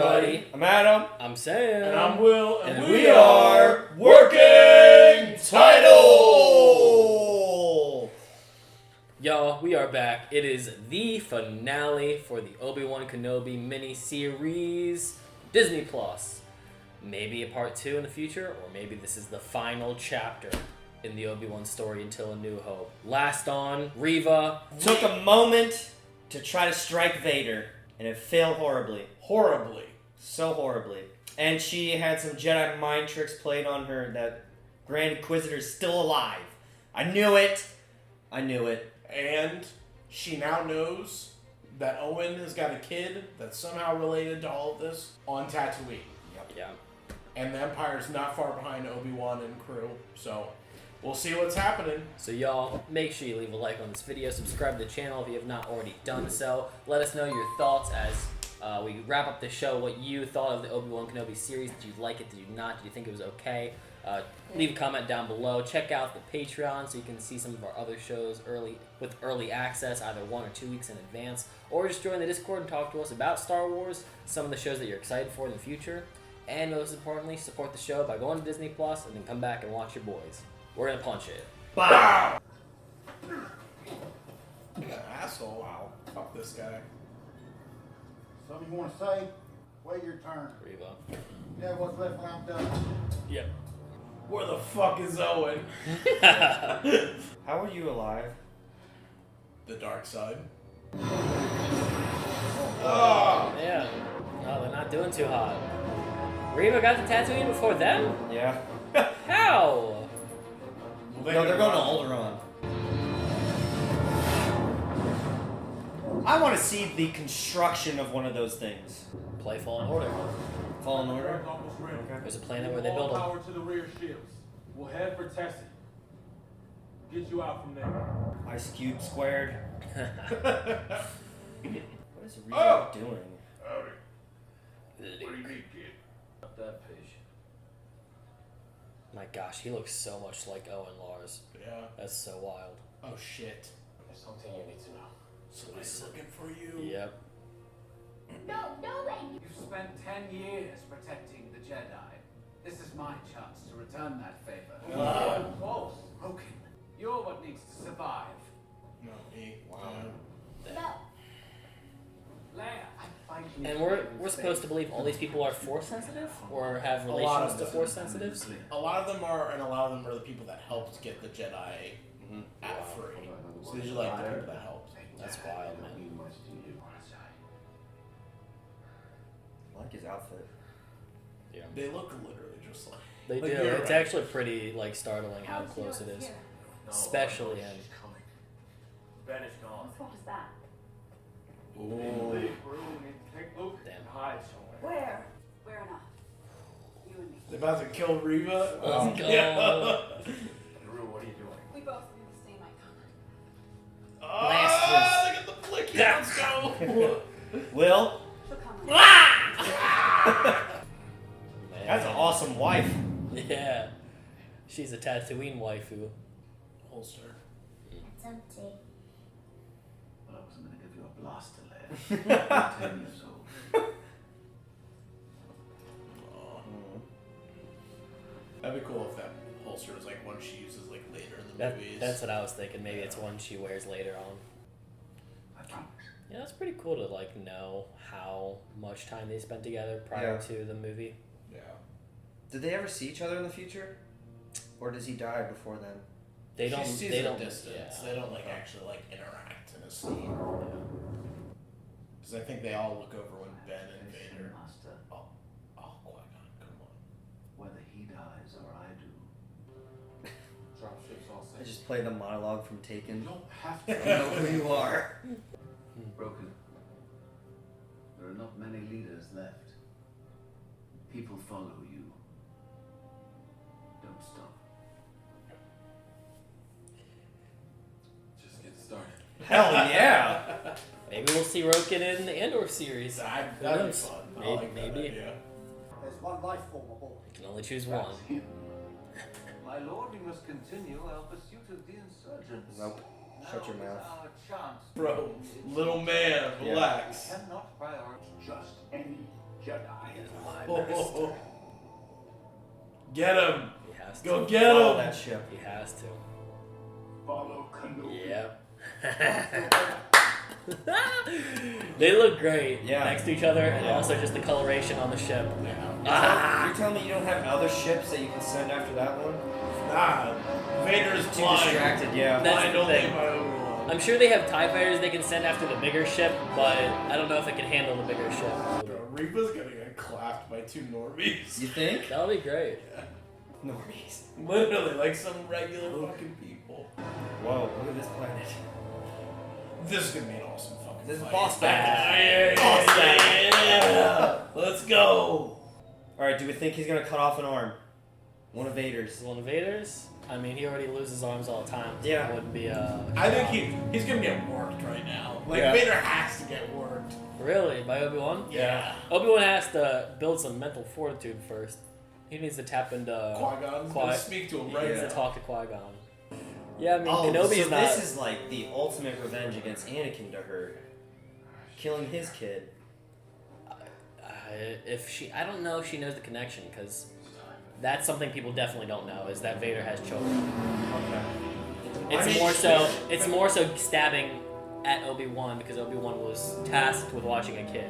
everybody. I'm Adam. I'm Sam. And I'm Will. And we are Working Title! Y'all, we are back. It is the finale for the Obi-Wan Kenobi mini-series. Disney Plus. Maybe a part 2 in the future, or maybe this is the final chapter in the Obi-Wan story until A New Hope. Last on, Reva took a moment to try to strike Vader, and it failed horribly. Horribly. So horribly. And she had some Jedi mind tricks played on her that Grand Inquisitor's still alive. I knew it. And she now knows that Owen has got a kid that's somehow related to all of this on Tatooine. Yep. Yeah. And the Empire's not far behind Obi-Wan and crew, so we'll see what's happening. So y'all, make sure you leave a like on this video, subscribe to the channel if you have not already done so. Let us know your thoughts as we wrap up the show, what you thought of the Obi-Wan Kenobi series. Did you like it? Did you not? Did you think it was okay? Leave a comment down below. Check out the Patreon so you can see some of our other shows with early access, either 1 or 2 weeks in advance, or just join the Discord and talk to us about Star Wars, some of the shows that you're excited for in the future, and most importantly, support the show by going to Disney Plus and then come back and watch your boys. We're gonna punch it. Bow! Asshole. Wow. Fuck this guy. Something you want to say? Wait your turn. Reva. Yeah, what's left when I'm done? Yep. Where the fuck is Owen? How are you alive? The dark side. Oh, yeah. No, they're not doing too hot. Reva got the Tatooine before them? Yeah. How? No, they're going to Alderaan. I want to see the construction of one of those things. Play Fallen Order. Fallen Order? Almost ready. There's a planet where they All build them. power to the rear ships. We'll head for testing. Get you out from there. Ice Cube squared. What is Reva doing? Howdy. What do you need, kid? Up that fish. My gosh, he looks so much like Owen Lars. Yeah. That's so wild. Oh shit. There's something you need to know. Somebody's looking for you. Yep. No, wait! You've spent 10 years protecting the Jedi. This is my chance to return that favor. Wow. Close. Broken. You're what needs to survive. No, me. Wow. No. Leia, I find you. And we're supposed to believe all these people are Force sensitive? Or have lot relations of to them. Force sensitives? A lot of them are, and a lot of them are the people that helped get the Jedi at free. So these are like the people that helped. That's wild, man. I like his outfit. Yeah. They look literally just like. They Like, do. you're It's right. actually pretty startling how close it is. Especially in. Ben is gone. What was that? Ooh. Take Luke Damn. and hide somewhere. Where? Where enough? You and me. They're about to kill Reva. Let's go. Yeah. Drew, what are you doing? We both need to stay in my cover. Blasters. Look at the flicky. Let's go. Will? She'll come with That's an awesome wife. Yeah. She's a Tatooine waifu. Holster. It's empty. Well, I wasn't going to give you a blaster, Leia. 10 years old. That'd be cool if that holster was like one she uses like later in the movies. That's what I was thinking. Maybe it's one she wears later on. I promise. Yeah, that's pretty cool to know how much time they spent together prior to the movie. Yeah. Did they ever see each other in the future? Or does he die before then? They don't. She sees They a don't. distance. Yeah. They don't actually interact in a scene. Because I think they all look over when Ben and Vader. Master, Oh, Qui-Gon, come on. whether he dies or I do. Dropships all I set. just played the monologue from Taken. You don't have I to. know who you are. Broken. There are not many leaders left. People follow you. Don't stop. Just get started. Hell yeah. Maybe we'll see Roken in the Andor series. That'd be knows? fun. I Maybe. like that Maybe. idea. There's one life form aboard. You can only choose one. My lord, we must continue our pursuit of the insurgents. Nope. Shut your mouth. Our chance. Bro, little man, Yeah. relax. Cannot prioritize just any Jedi. Oh. Get him! He has to. Go get Follow him! that ship. He has to. Follow Kenobi. Yep. They look great Yeah. next to each other, and Yeah. also just the coloration on the ship. You're telling me you don't have other ships that you can send after that one? Nah, Vader's Too blind. distracted, yeah. That's Blind the only thing. by Obi-Wan. I'm sure they have TIE fighters they can send after the bigger ship, but I don't know if it can handle the bigger ship. Bro, Reva's gonna get clapped by two normies. You think? That'll be great. Normies. Literally, like some regular fucking people. Whoa, look at this planet. This is gonna be an awesome fucking This is fight. boss battle. Yeah, Boss battle. yeah. Let's go. Alright, do we think he's gonna cut off an arm? One of Vader's. Is one of Vader's? I mean, he already loses arms all the time. So Yeah. It wouldn't be I think he's gonna get worked right now. Like, Yeah. Vader has to get worked. Really? By Obi-Wan? Yeah. Obi-Wan has to build some mental fortitude first. He needs to tap into Qui-Gon's Qui- gonna speak to him right He needs now. to talk to Qui-Gon. Yeah, I mean, Oh, Kenobi's so not... this is like the ultimate revenge against Anakin to her. Killing his kid. I don't know if she knows the connection, because that's something people definitely don't know, is that Vader has children. Okay. It's more so stabbing at Obi-Wan, because Obi-Wan was tasked with watching a kid.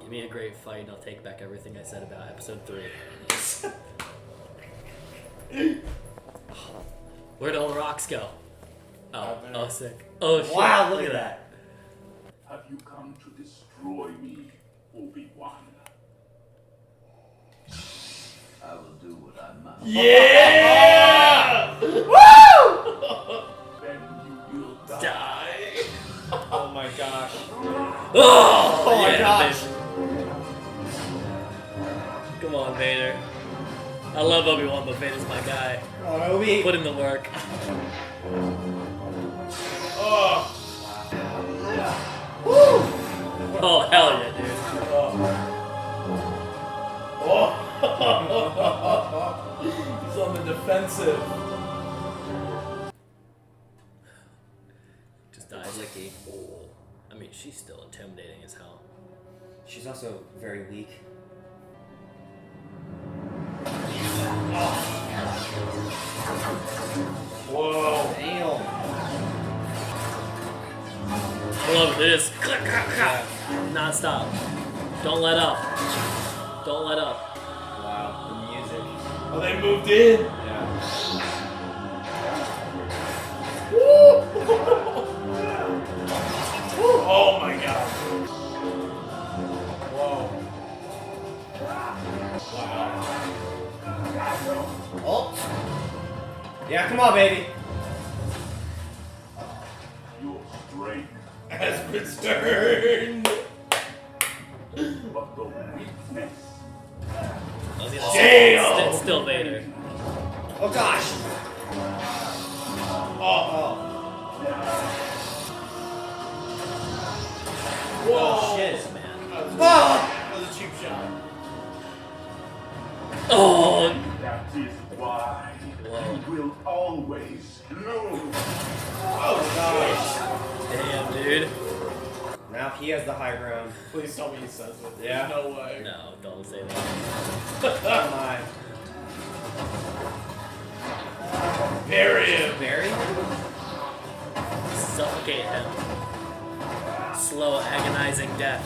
Give me a great fight and I'll take back everything I said about episode 3. Where'd all the rocks go? Oh, sick. Oh, shit. Wow, look at that. Have you come to destroy me, Obi-Wan? I will do what I must. Yeah! Woo! Then you will die. Die. Oh my gosh. Oh, my yeah, gosh. baby. Come on, Vader. I love Obi-Wan, but Vader's my guy. Oh, Obi. Put in the work. Oh. Oh, hell yeah, dude. Oh. He's on the defensive. Just died. I mean, she's still intimidating as hell. She's also very weak. Whoa. Damn. I love this. Click, clack, clack. Non-stop. Don't let up. Don't let up. Wow. The music. Oh, they moved in. Yeah. Oh my god. Whoa. Wow. Oh. Yeah, come on, baby. Your strength, Has returned. but the weakness. Damn! Still Vader. Oh gosh. Oh. Oh Whoa. shit. Man. That was a cheap shot. Oh! That is why you will always lose. Oh gosh. Damn, dude. Now he has the high ground. Please tell me he says it. Yeah. There's no way. No, don't say that. Oh my. Bury him. Barry? Suffocate him. Slow, agonizing death.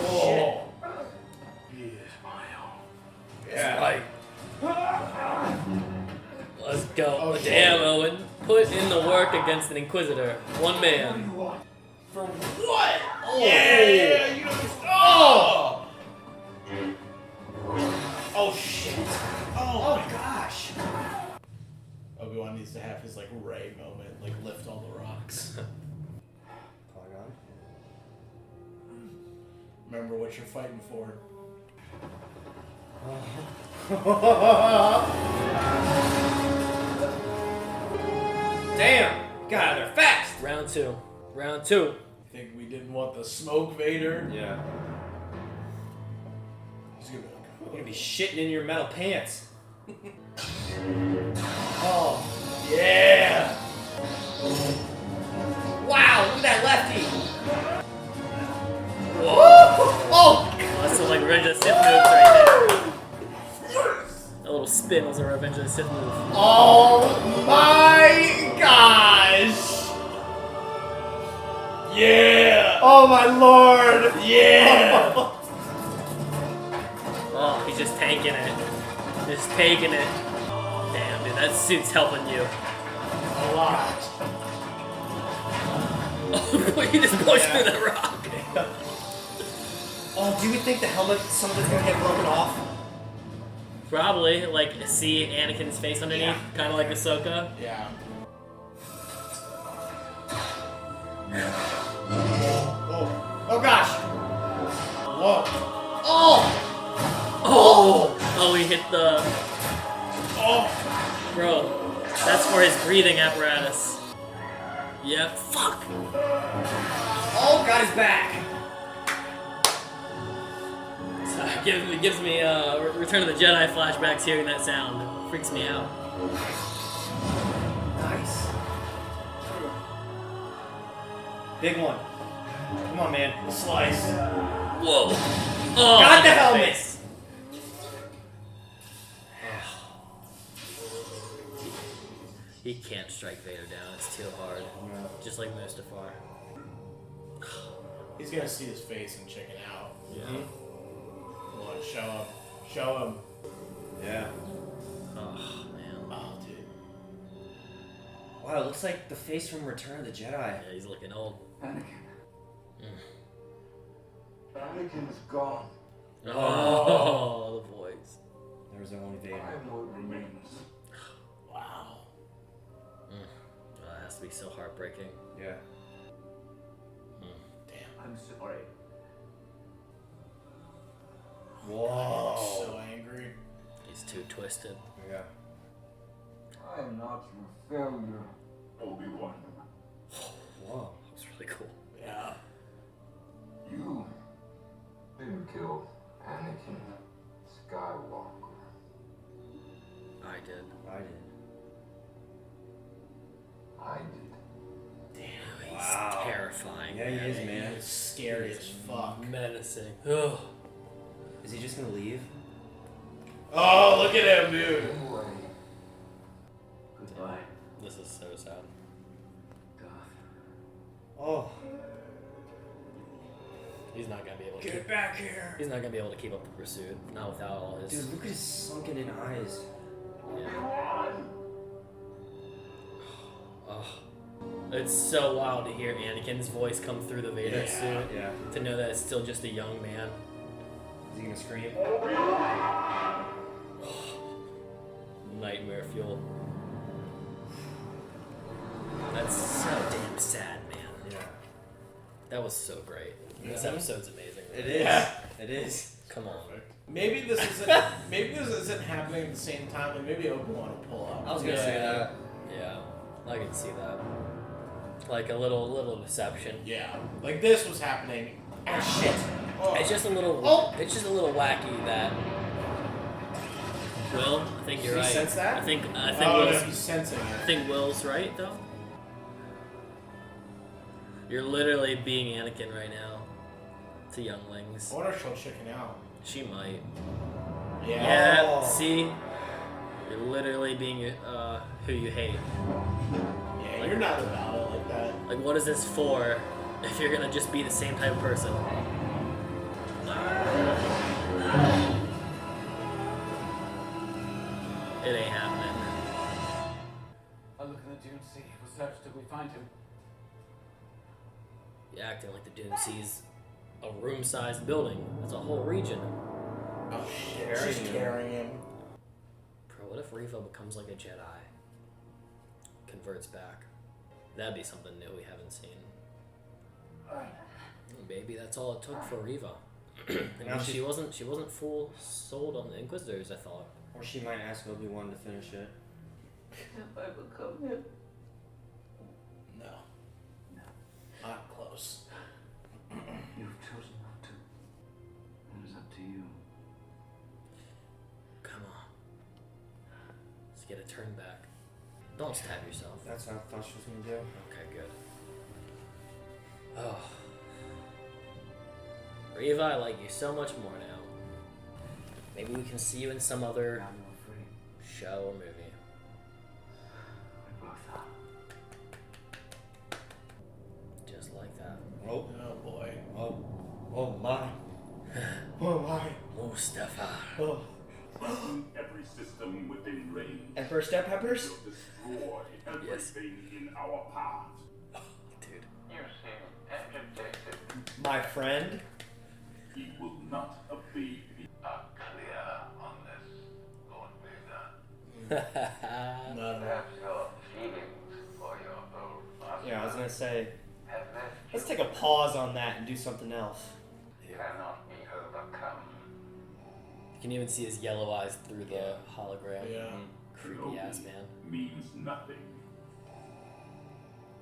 Oh. He is my own. Yeah. Right. Let's go. Oh, Damn, shit. Owen. Put in the work against an Inquisitor. One man. For what? Oh. Yeah. You know. Oh. Oh shit. Oh my gosh. Obi-Wan needs to have his like Ray moment, like lift all the rocks. Qui-Gon. Remember what you're fighting for. Damn! Got out of there fast! Round two. Round two. Think we didn't want the smoke Vader? Yeah. He's gonna be okay. You're gonna be shitting in your metal pants. Oh, yeah! Wow, look at that lefty! Whoa! Oh! That's some like Revenge of the Sith moves right there. A little spin was a Revenge of the Sith move. Oh my gosh! Yeah! Oh my lord! Yeah! Oh, he's just tanking it. Just taking it. Damn, dude, that suit's helping you. A lot. Oh, he just pushed through the rock. Oh, do you think the helmet, some of it's gonna get broken off? Probably, like, see Anakin's face underneath, Yeah. kind of like Ahsoka. Yeah. Oh, oh gosh! Whoa. Oh! Oh, he hit the... Oh! Bro, that's for his breathing apparatus. Yeah, fuck! Oh, got his back! So it gives me Return of the Jedi flashbacks hearing that sound. Freaks me out. Nice. Big one. Come on, man. A slice. Whoa! Oh, Got the in helmet! face. He can't strike Vader down, it's too hard. Just like Mustafar. He's gonna see his face and chicken out. Yeah. Come on, show him. Show him. Yeah. Oh, man. Oh, dude. Wow, it looks like the face from Return of the Jedi. Yeah, he's looking old. Anakin. Anakin's gone. Oh, the voice. There's only I Vader. am what remains. Wow. Oh, that has to be so heartbreaking. Yeah. I'm sorry. Whoa. So angry. He's too twisted. Yeah. I am not your failure, Obi-Wan. Whoa. That was really cool. Yeah. You didn't kill Anakin Skywalker. I did. I did. I did. Damn, he's Wow. terrifying. Yeah, he is, man. It's scary as fuck. Menacing. Ugh. Is he just gonna leave? Oh, look at him, dude. Anyway, Goodbye, This is so sad. Darth. Oh. He's not gonna be able to. Get back here. He's not gonna be able to keep up the pursuit. Not without all his. Dude, look at his sunken in eyes. Yeah. Oh. It's so wild to hear Anakin's voice come through the Vader suit. Yeah. To know that it's still just a young man. Is he gonna scream? Nightmare fuel. That's so damn sad, man. Yeah. That was so great. This episode's amazing. It is. Yeah. It is. Come on. Maybe this isn't happening at the same time, and maybe Obi-Wan will pull up. I was gonna say that. Yeah, I can see that. Like a little deception. Yeah. Like this was happening. Oh shit. Oh. It's just a little. Oh. It's just a little wacky that. Will, I think you're Did right. he sense that? I think Oh, Will's, yeah, he's sensing I it. think Will's right though. You're literally being Anakin right now. To younglings. I wonder if she'll chicken out. She might. Yeah. Yeah. Oh. See, you're literally being who you hate. Yeah, you're not about it like that. Like, what is this for? If you're gonna just be the same type of person. It ain't happening. I'll look in the Dune Sea. We'll search till we find him. You're acting like the Dune Sea's a room-sized building. That's a whole region. Oh shit. Carrying She's him. carrying him. Bro, what if Reva becomes like a Jedi? Converts back. That'd be something new we haven't seen. Maybe that's all it took for Reva. I Now mean, she- she wasn't full sold on the Inquisitors, I thought. Or she might ask Obi-Wan to finish it. Have I become him? No. Not close. You've chosen not to. It is up to you. get a turn back. Don't stab yourself. That's what I thought she was gonna do. Okay, good. Oh. Reva, I like you so much more now. Maybe we can see you in some other Now you're free. show or movie. We both are. Just like that. Oh, Oh boy. oh my. Oh my. Mustafa. Oh. Every system within range. Emperor Step Peppers? Will destroy everything in our path. Dude. You seem agitated. My friend? He will not obey me. Clear on this, Lord Vader. No, no. Perhaps your feelings for your old master Yeah, I was gonna say, have left let's you take a pause on that and do something else. cannot be overcome. You can even see his yellow eyes through the hologram. Yeah. Creepy ass man. Means nothing.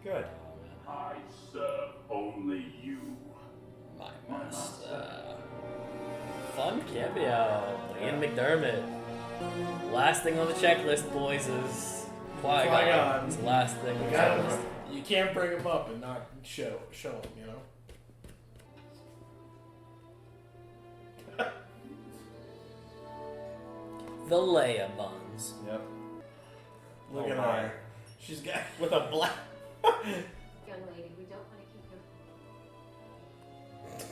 Good. Oh, man. I serve only you. My master. Fun cameo. Ian McDermott. Last thing on the checklist, boys, is Qui-Gon. Qui-Gon. It's the last thing on the Gotta- checklist. You can't bring him up and not show him, you know? The Leia buns. Yep. Look Oh at my. her. She's got with a black. Young lady, we don't want to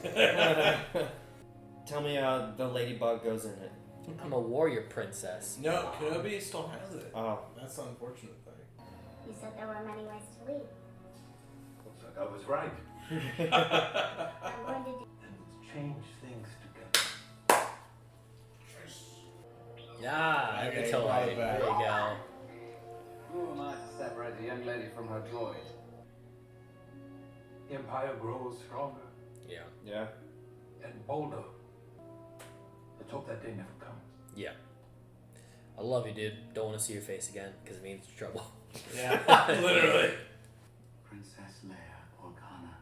keep you. Tell me the ladybug goes in it. I'm a warrior princess. No, Kenobi still has it. Oh. That's the unfortunate thing. You said there were many ways to leave. Looks like I was right. I'm going to do. Then let's change things together. Ah, Okay, good toy. brought There it back. you go. Who am I to separate a young lady from her droid? The Empire grows stronger Yeah. Yeah. and bolder. Let's hope that day never comes. Yeah. I love you, dude. Don't want to see your face again because it means trouble. Yeah, literally. Princess Leia Organa,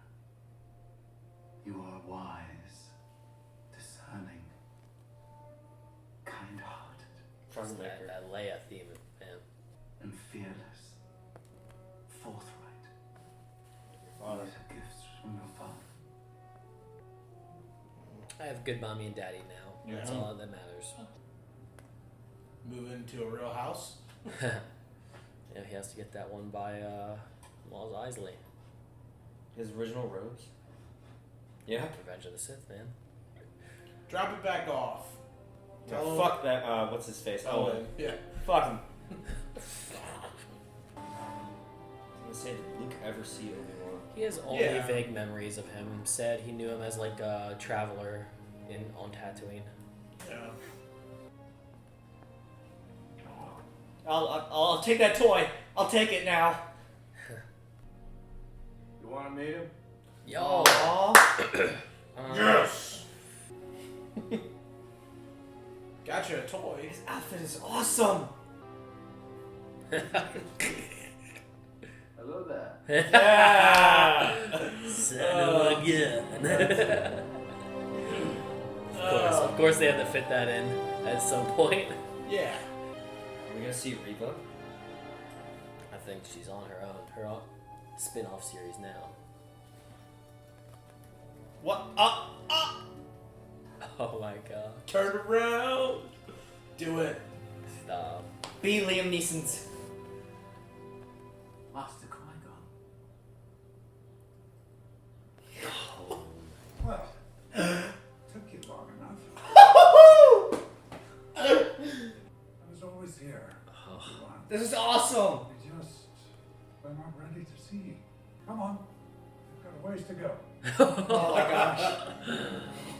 you are wise, discerning, kind-hearted, Troublemaker. that Leia theme, man. and fearless, forthright. Father. These are gifts from your father. I have good mommy and daddy now. That's Yeah. all that matters. Move into a real house. Yeah, he has to get that one by Mos Eisley. His original robes? Yeah. Revenge of the Sith, man. Drop it back off. Yeah, Tell him- fuck that, what's his face? Owen. Yeah. Fuck him. I'm gonna say, did Luke ever see Obi-Wan? He has only Yeah. vague memories of him. Said he knew him as like a traveler on Tatooine. Yeah. I'll take that toy. I'll take it now. You want to meet him? Yo. Aw. Yes. Gotcha, a toy. His outfit is awesome. Hello there. Yeah. Son of a gun. Of course, they had to fit that in at some point. Yeah. Are we gonna see Reva? I think she's on her own spin-off series now. What? Oh my god. Turn around. Do it. Stop. Be Liam Neeson's. Master Qui-Gon. Well, took you long enough. I was always here. Obi-Wan. This is awesome. We just were not ready to see. Come on. We've got a ways to go. Oh my gosh.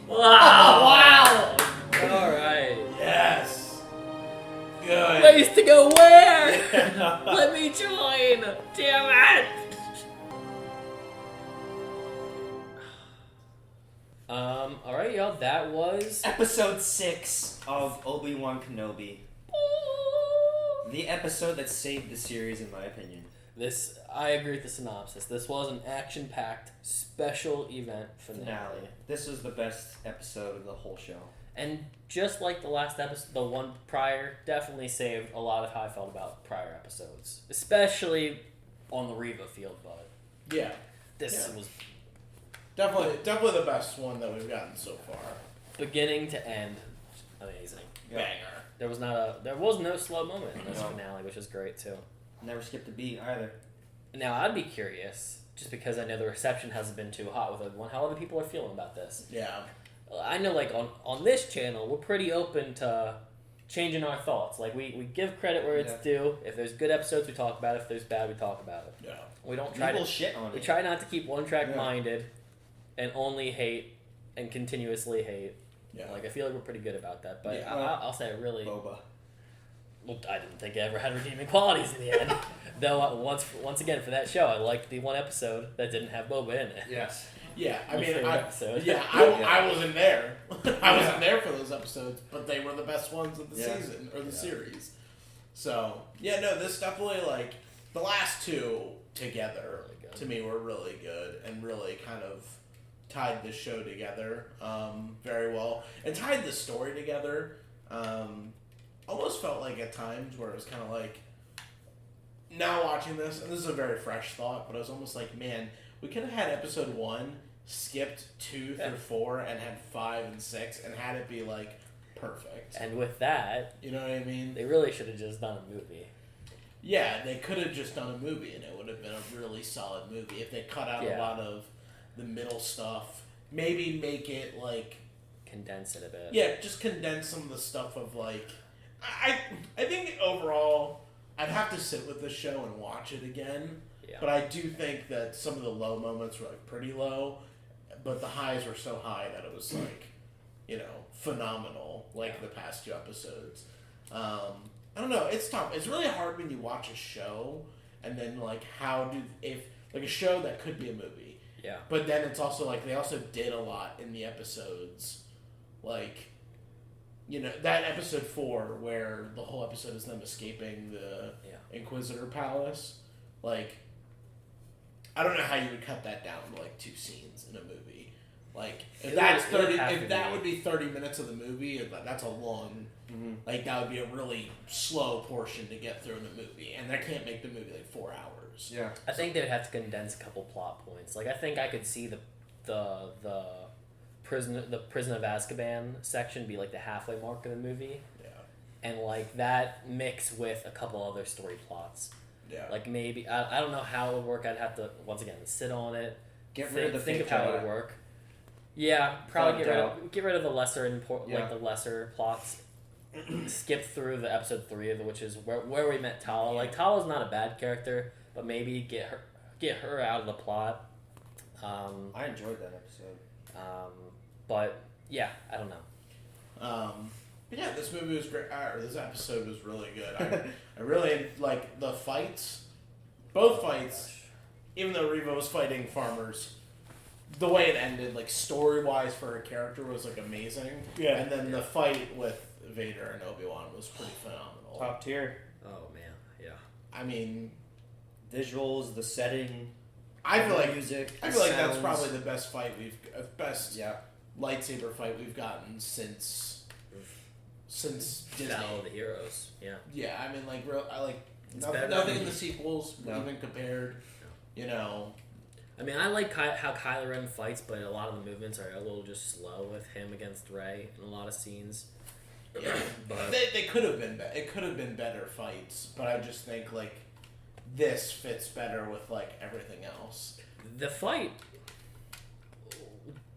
Wow! All right. Yes. Good. Ways to go where? Let me join. Damn it. All right, y'all. That was Episode 6 of Obi-Wan Kenobi. The episode that saved the series, in my opinion. this. I agree with the synopsis. This was an action-packed special event finale. Finale. This was the best episode of the whole show. And just like the last episode, the one prior, definitely saved a lot of how I felt about prior episodes, especially on the Reva field. But Yeah. this was Definitely the best one that we've gotten so far. beginning to end amazing. Yeah. Banger. There was no slow moment in this finale, which is great too. Never skipped a beat either. Now I'd be curious, just because I know the reception hasn't been too hot with Obi-Wan, how other people are feeling about this. Yeah. I know, like, on this channel, we're pretty open to changing our thoughts. Like, we give credit where it's due. If there's good episodes, we talk about it. If there's bad, we talk about it. Yeah. We don't try People to shit on we it. try not to keep one track minded and only hate and continuously hate. Yeah. Like, I feel like we're pretty good about that. But Yeah. I'll say I really... Boba. Well, I didn't think it ever had redeeming qualities in the end. Though, once again, for that show, I liked the one episode that didn't have Boba in it. Yes. Yeah, I My mean, favorite episode. I wasn't there. I wasn't there for those episodes, but they were the best ones of the season or the series. So yeah, no, this definitely like the last two together to me were really good and really kind of tied the show together very well and tied the story together. Almost felt like at times where it was kind of like now watching this, and this is a very fresh thought, but I was almost like, man, we could have had episode 1 skipped 2 through 4 and had 5 and 6 and had it be like perfect. And with that, You know what I mean? they really should have just done a movie. Yeah, they could have just done a movie and it would have been a really solid movie if they cut out a lot of the middle stuff. Maybe make it like Condense it a bit. yeah, just condense some of the stuff of like I think overall I'd have to sit with the show and watch it again. Yeah. But I do think that some of the low moments were like pretty low, but the highs were so high that it was like, you know, phenomenal. Like the past 2 episodes. I don't know. It's tough. It's really hard when you watch a show and then like if like a show that could be a movie. Yeah. But then it's also like they also did a lot in the episodes, like. You know, that episode 4 where the whole episode is them escaping the Inquisitor Palace. Like, I don't know how you would cut that down to like 2 scenes in a movie. Like, if that would be 30 minutes of the movie, that's a long, like that would be a really slow portion to get through in the movie. And that can't make the movie like 4 hours. Yeah. I think they would have to condense a couple plot points. Like, I think I could see the prison of Azkaban section be like the halfway mark of the movie. Yeah. And like that mix with a couple other story plots. Yeah. Like maybe I don't know how it would work. I'd have to once again sit on it. Get rid of the think fake of how it Jedi. would work. Yeah, probably Without get rid of the lesser like the lesser plots. Skip through the episode 3 of it, which is where we met Tala. Like Tala's not a bad character, but maybe get her out of the plot. I enjoyed that episode. But yeah, I don't know. But yeah, this movie was great. Or this episode was really good. I really like the fights. Both fights, even though Reva was fighting farmers, the way it ended, like story wise for her character, was like amazing. Yeah. And then the fight with Vader and Obi-Wan was pretty phenomenal. Top tier. Oh man, yeah. I mean, Visuals, the setting. I feel like music. I feel like that's sounds. probably the best fight best Yeah. lightsaber fight we've gotten since Disney. Battle of the Heroes. Yeah. Yeah, I mean, like, It's better nothing than- in the sequels even compared. You know, I mean, I like how Kylo Ren fights, but a lot of the movements are a little just slow with him against Rey in a lot of scenes. yeah, But they could have been. It could have been better fights, but I just think like this fits better with like everything else. the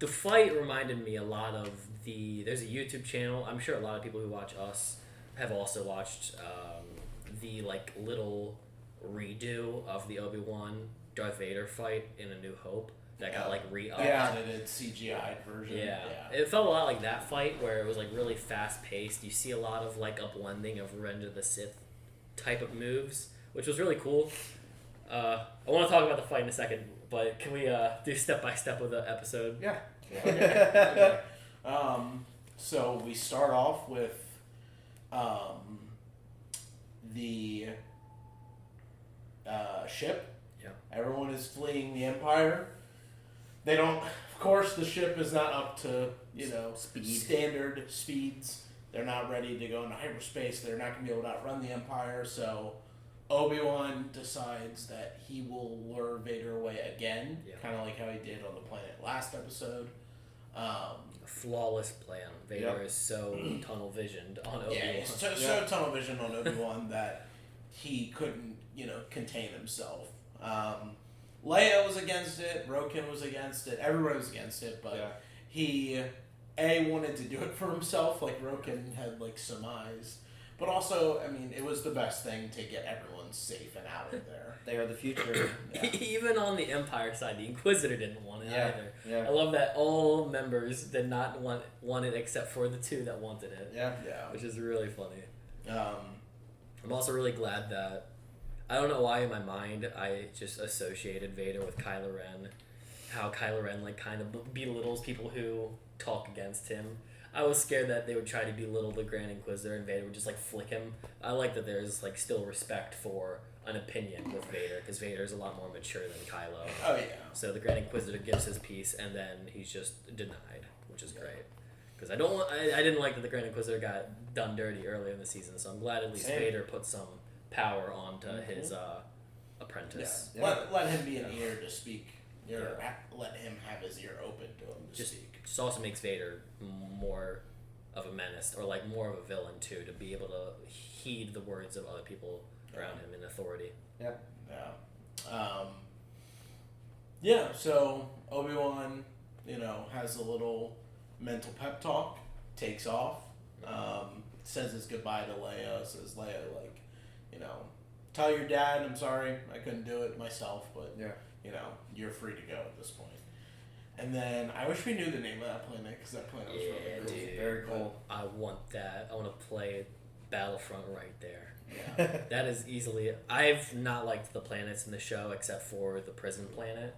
fight reminded me a lot of there's a YouTube channel. I'm sure a lot of people who watch us have also watched the like little redo of the Obi-Wan Darth Vader fight in A New Hope that got like re-upped. Edited CGI version. Yeah. It felt a lot like that fight where it was like really fast paced. You see a lot of like a blending of Revenge of the Sith type of moves, which was really cool. I want to talk about the fight in a second, but can we do step by step of the episode? Yeah. Okay. So we start off with the ship. Yeah. Everyone is fleeing the Empire. They don't. course, the ship is not up to, Speed. standard speeds. They're not ready to go into hyperspace. They're not going to be able to outrun the Empire. So Obi-Wan decides that he will lure Vader away again, kind of like how he did on the planet last episode. A flawless plan. Vader is so tunnel visioned on Obi-Wan. Yeah, he's so tunnel vision on Obi-Wan that he couldn't, contain himself. Leia was against it. Roken was against it. Everyone was against it, but he wanted to do it for himself, like Roken had surmised. But also, it was the best thing to get everyone safe and out of there. They are the future. Even on the Empire side, the Inquisitor didn't want it either. Yeah. I love that all members did not want it except for the 2 that wanted it. Yeah. Which is really funny. I'm also really glad that, I don't know why in my mind I just associated Vader with Kylo Ren. How Kylo Ren kind of belittles people who talk against him. I was scared that they would try to belittle the Grand Inquisitor and Vader would just flick him. I like that there's still respect for an opinion with Vader, because Vader is a lot more mature than Kylo. Oh yeah. So the Grand Inquisitor gives his piece and then he's just denied, which is great. Because I didn't like that the Grand Inquisitor got done dirty earlier in the season, so I'm glad at least Vader put some power onto his apprentice. Yeah. Let him be an ear to speak. Let him have his ear open to him to speak. Just also makes Vader more of a menace, or more of a villain too, to be able to heed the words of other people around him in authority. Yeah. So Obi-Wan, has a little mental pep talk, takes off, says his goodbye to Leia, says Leia, tell your dad I'm sorry, I couldn't do it myself, but, you're free to go at this point. And then, I wish we knew the name of that planet, because that planet was really cool. Dude, very cool. I want that. I want to play Battlefront right there. Yeah. That is easily... I've not liked the planets in the show, except for the prison planet.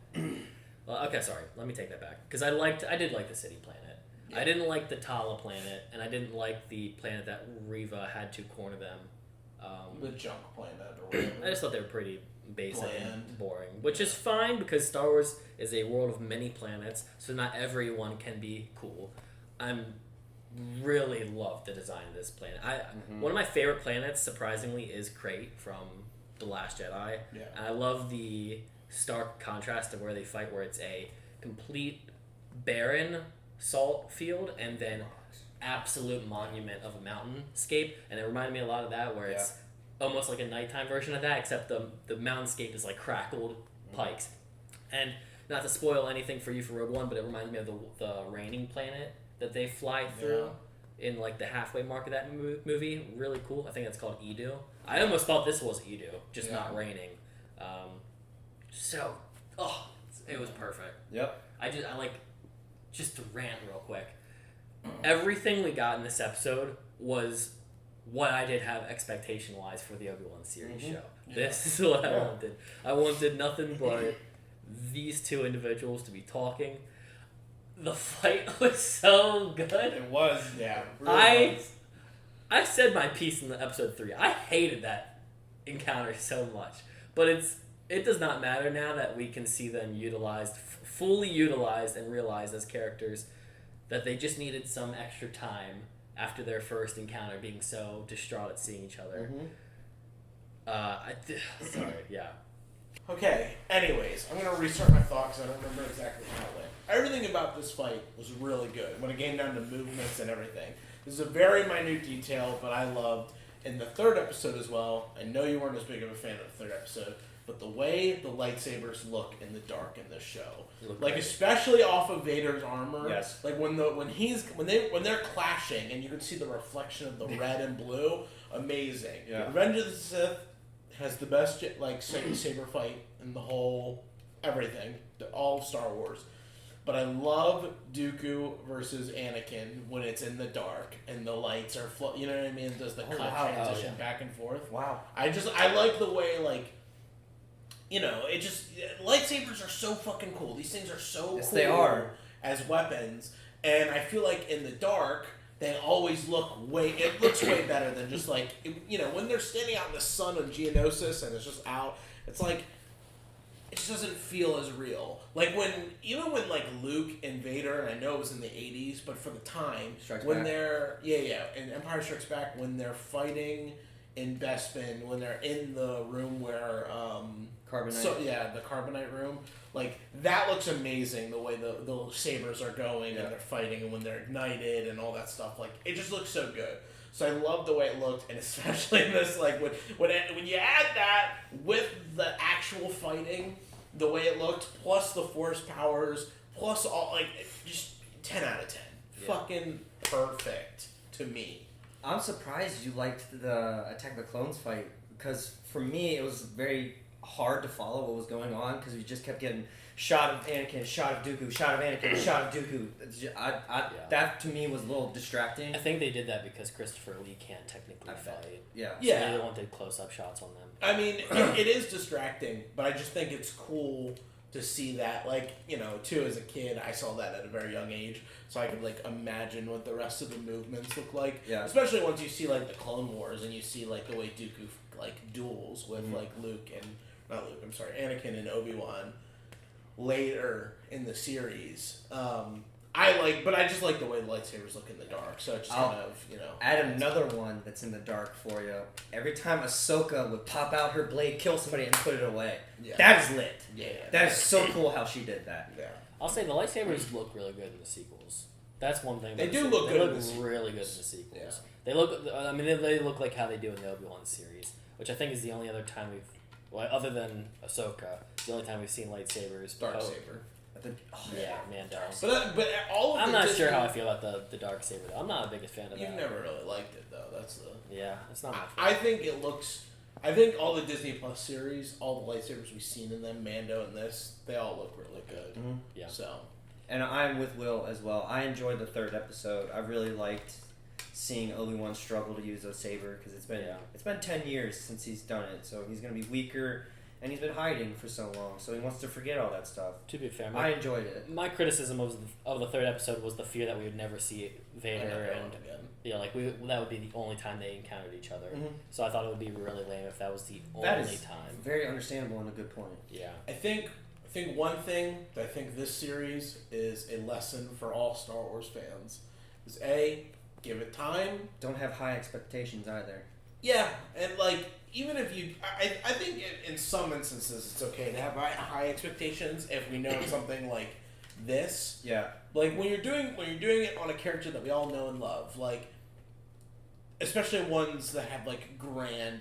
Well, okay, sorry. Let me take that back. Because I did like the city planet. Yeah. I didn't like the Tala planet, and I didn't like the planet that Reva had to corner them. The junk planet, or whatever. I just thought they were pretty basic Bland. and boring, which is fine because Star Wars is a world of many planets, so not everyone can be cool. I'm really love the design of this planet. One of my favorite planets, surprisingly, is Crate from The Last Jedi. Yeah. And I love the stark contrast of where they fight, where it's a complete barren salt field and then absolute monument of a mountainscape, and it reminded me a lot of that, where it's almost like a nighttime version of that, except the mountainscape is crackled pikes. And not to spoil anything for you for Rogue One, but it reminds me of the raining planet that they fly through in the halfway mark of that movie. Really cool. I think that's called Edu. I almost thought this was Edu, just not raining. It was perfect. Yep. Just to rant real quick. Everything we got in this episode was what I did have expectation-wise for the Obi-Wan series show. Yeah. This is what I wanted. I wanted nothing but these two individuals to be talking. The fight was so good. It was, Really I said my piece in the episode 3. I hated that encounter so much. But it does not matter now that we can see them fully utilized and realized as characters, that they just needed some extra time after their first encounter, being so distraught at seeing each other. Okay, anyways, I'm going to restart my thoughts. I don't remember exactly how it went. Everything about this fight was really good when it came down to movements and everything. This is a very minute detail, but I loved in the third episode as well. I know you weren't as big of a fan of the third episode, but the way the lightsabers look in the dark in this show, especially off of Vader's armor, when they're clashing and you can see the reflection of the red and blue, amazing. Yeah. Revenge of the Sith has the best saber fight in the whole everything, all of Star Wars. But I love Dooku versus Anakin when it's in the dark and the lights are you know what I mean? Does the transition back and forth? Wow. I like the way lightsabers are so fucking cool. These things are so cool. They are. As weapons, and I feel like in the dark they always it looks way better than just when they're standing out in the sun on Geonosis and it's just out. It's it just doesn't feel as real. Like even when like Luke and Vader, and I know it was in the 80s, but for the time, Strikes when Back. they're and Empire Strikes Back, when they're fighting in Bespin, when they're in the room where Carbonite. the Carbonite room, like that looks amazing. The way the sabers are going and they're fighting, and when they're ignited and all that stuff, like it just looks so good. So I love the way it looked, and especially in this, like when you add that with the actual fighting, the way it looked, plus the force powers, plus all, like just 10 out of 10, fucking perfect to me. I'm surprised you liked the Attack of the Clones fight, because for me it was very hard to follow what was going on, because we just kept getting shot of Anakin, shot of Dooku, shot of Anakin, shot of Dooku. That to me was a little distracting. I think they did that because Christopher Lee can't technically fight. Yeah. So they wanted close-up shots on them. I mean, it is distracting, but I just think it's cool to see that, like, you know, too, as a kid, I saw that at a very young age, so I could, like, imagine what the rest of the movements look like. Yeah. Especially once you see, like, the Clone Wars, and you see, like, the way Dooku, like, duels with, like, Anakin and Obi-Wan later in the series. But I just like the way the lightsabers look in the dark, so it just kind of, you know. Add another one that's in the dark for you. Every time Ahsoka would pop out her blade, kill somebody, and put it away. Yeah. That is lit. Yeah. That is so cool how she did that. Yeah. I'll say the lightsabers look really good in the sequels. That's one thing. They about do the look sequels. good They in look the really good in the sequels. Yeah. They look. I mean, they look like how they do in the Obi-Wan series, which I think is the only other time other than Ahsoka, the only time we've seen lightsabers. Darksaber. Mando. But all of I'm the not Disney, sure how I feel about the dark saber though. I'm not the biggest fan of that. You've never really liked it though. That's the. Yeah, it's not my favorite. I think it looks. I think all the Disney Plus series, all the lightsabers we've seen in them, Mando and this, they all look really good. Mm-hmm. Yeah. So. And I'm with Will as well. I enjoyed the third episode. I really liked seeing Obi-Wan struggle to use a saber, because it's been 10 years since he's done it, so he's gonna be weaker. And he's been hiding for so long, so he wants to forget all that stuff. To be fair, I enjoyed it. My criticism of the third episode was the fear that we would never see Vader, and that would be the only time they encountered each other. Mm-hmm. So I thought it would be really lame if that was the That only is time. Very understandable and a good point. Yeah. I think one thing that I think this series is a lesson for all Star Wars fans is give it time. Don't have high expectations either. Yeah, and like even if you, I think in some instances it's okay to have high expectations if we know something like this. Yeah. Like when you're doing it on a character that we all know and love, like especially ones that have like grand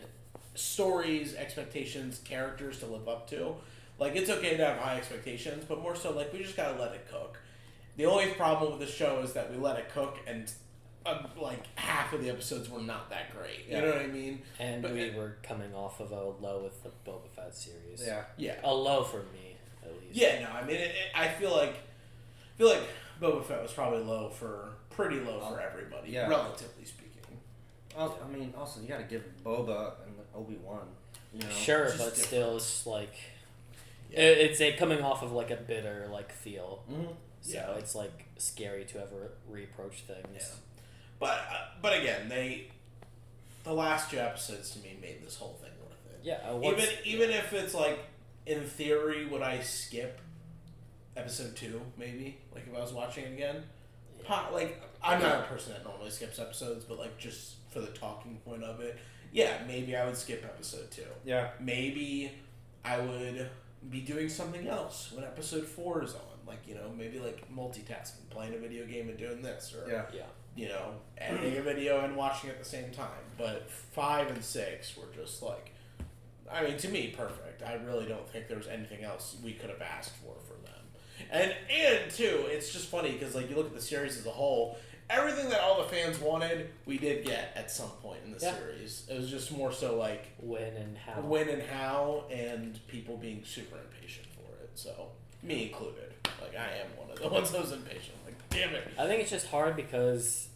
stories, expectations, characters to live up to. Like it's okay to have high expectations, but more so like we just gotta let it cook. The only problem with the show is that we let it cook and. Like half of the episodes were not that great. You know what I mean? And we were coming off of a low with the Boba Fett series. Yeah. A low for me, at least. Yeah, no, I mean, I feel like Boba Fett was probably pretty low for everybody, relatively speaking. Also, I mean, you got to give Boba and Obi-Wan. You know, sure, but different. still, it's like it's coming off of like a bitter like feel. Mm-hmm. So it's like scary to ever reapproach things. Yeah. But again, the last two episodes to me made this whole thing worth it. Yeah. Even if it's like in theory, would I skip episode 2 maybe? Like if I was watching it again, like I'm not a person that normally skips episodes, but like just for the talking point of it, yeah, maybe I would skip episode 2. Yeah. Maybe I would be doing something else when episode 4 is on. Like, you know, maybe like multitasking, playing a video game and doing this, or you know, editing a video and watching it at the same time. But 5 and 6 were just like, I mean, to me, perfect. I really don't think there was anything else we could have asked for them. And too, it's just funny because like you look at the series as a whole, everything that all the fans wanted, we did get at some point in the series. It was just more so like when and how, and people being super impatient for it. So me included. Like I am one of the ones that was impatient. Like damn it. I think it's just hard because,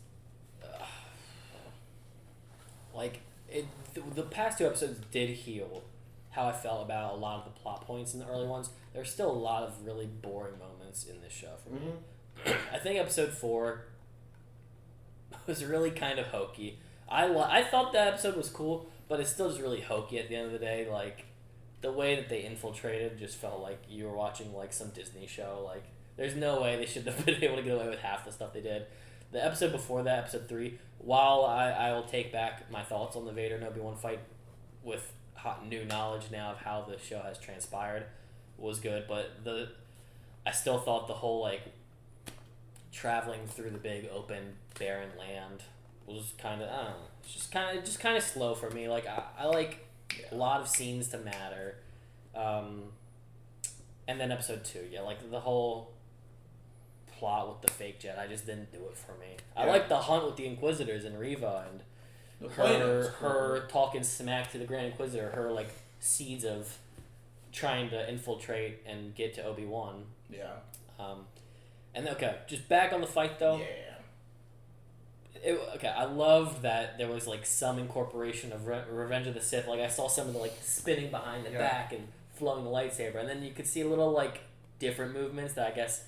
the past 2 episodes did heal how I felt about a lot of the plot points in the early ones. There's still a lot of really boring moments in this show for me. I think episode 4 was really kind of hokey. I thought that episode was cool, but it's still just really hokey at the end of the day. Like, the way that they infiltrated just felt like you were watching like some Disney show. Like, there's no way they should have been able to get away with half the stuff they did. The episode before that, episode 3, while I will take back my thoughts on the Vader and Obi-Wan fight with hot new knowledge now of how the show has transpired, was good. But I still thought the whole like traveling through the big open barren land was kind of, I don't know, it's just kind of slow for me. Like I like a lot of scenes to matter, and then episode 2, like the whole plot with the fake Jedi just didn't do it for me. I like the hunt with the Inquisitors and Reva and her talking smack to the Grand Inquisitor, her like seeds of trying to infiltrate and get to Obi-Wan. Yeah. And okay, just back on the fight though. Yeah. I love that there was like some incorporation of Revenge of the Sith. Like I saw some of the like spinning behind the back and flowing the lightsaber, and then you could see little like different movements that I guess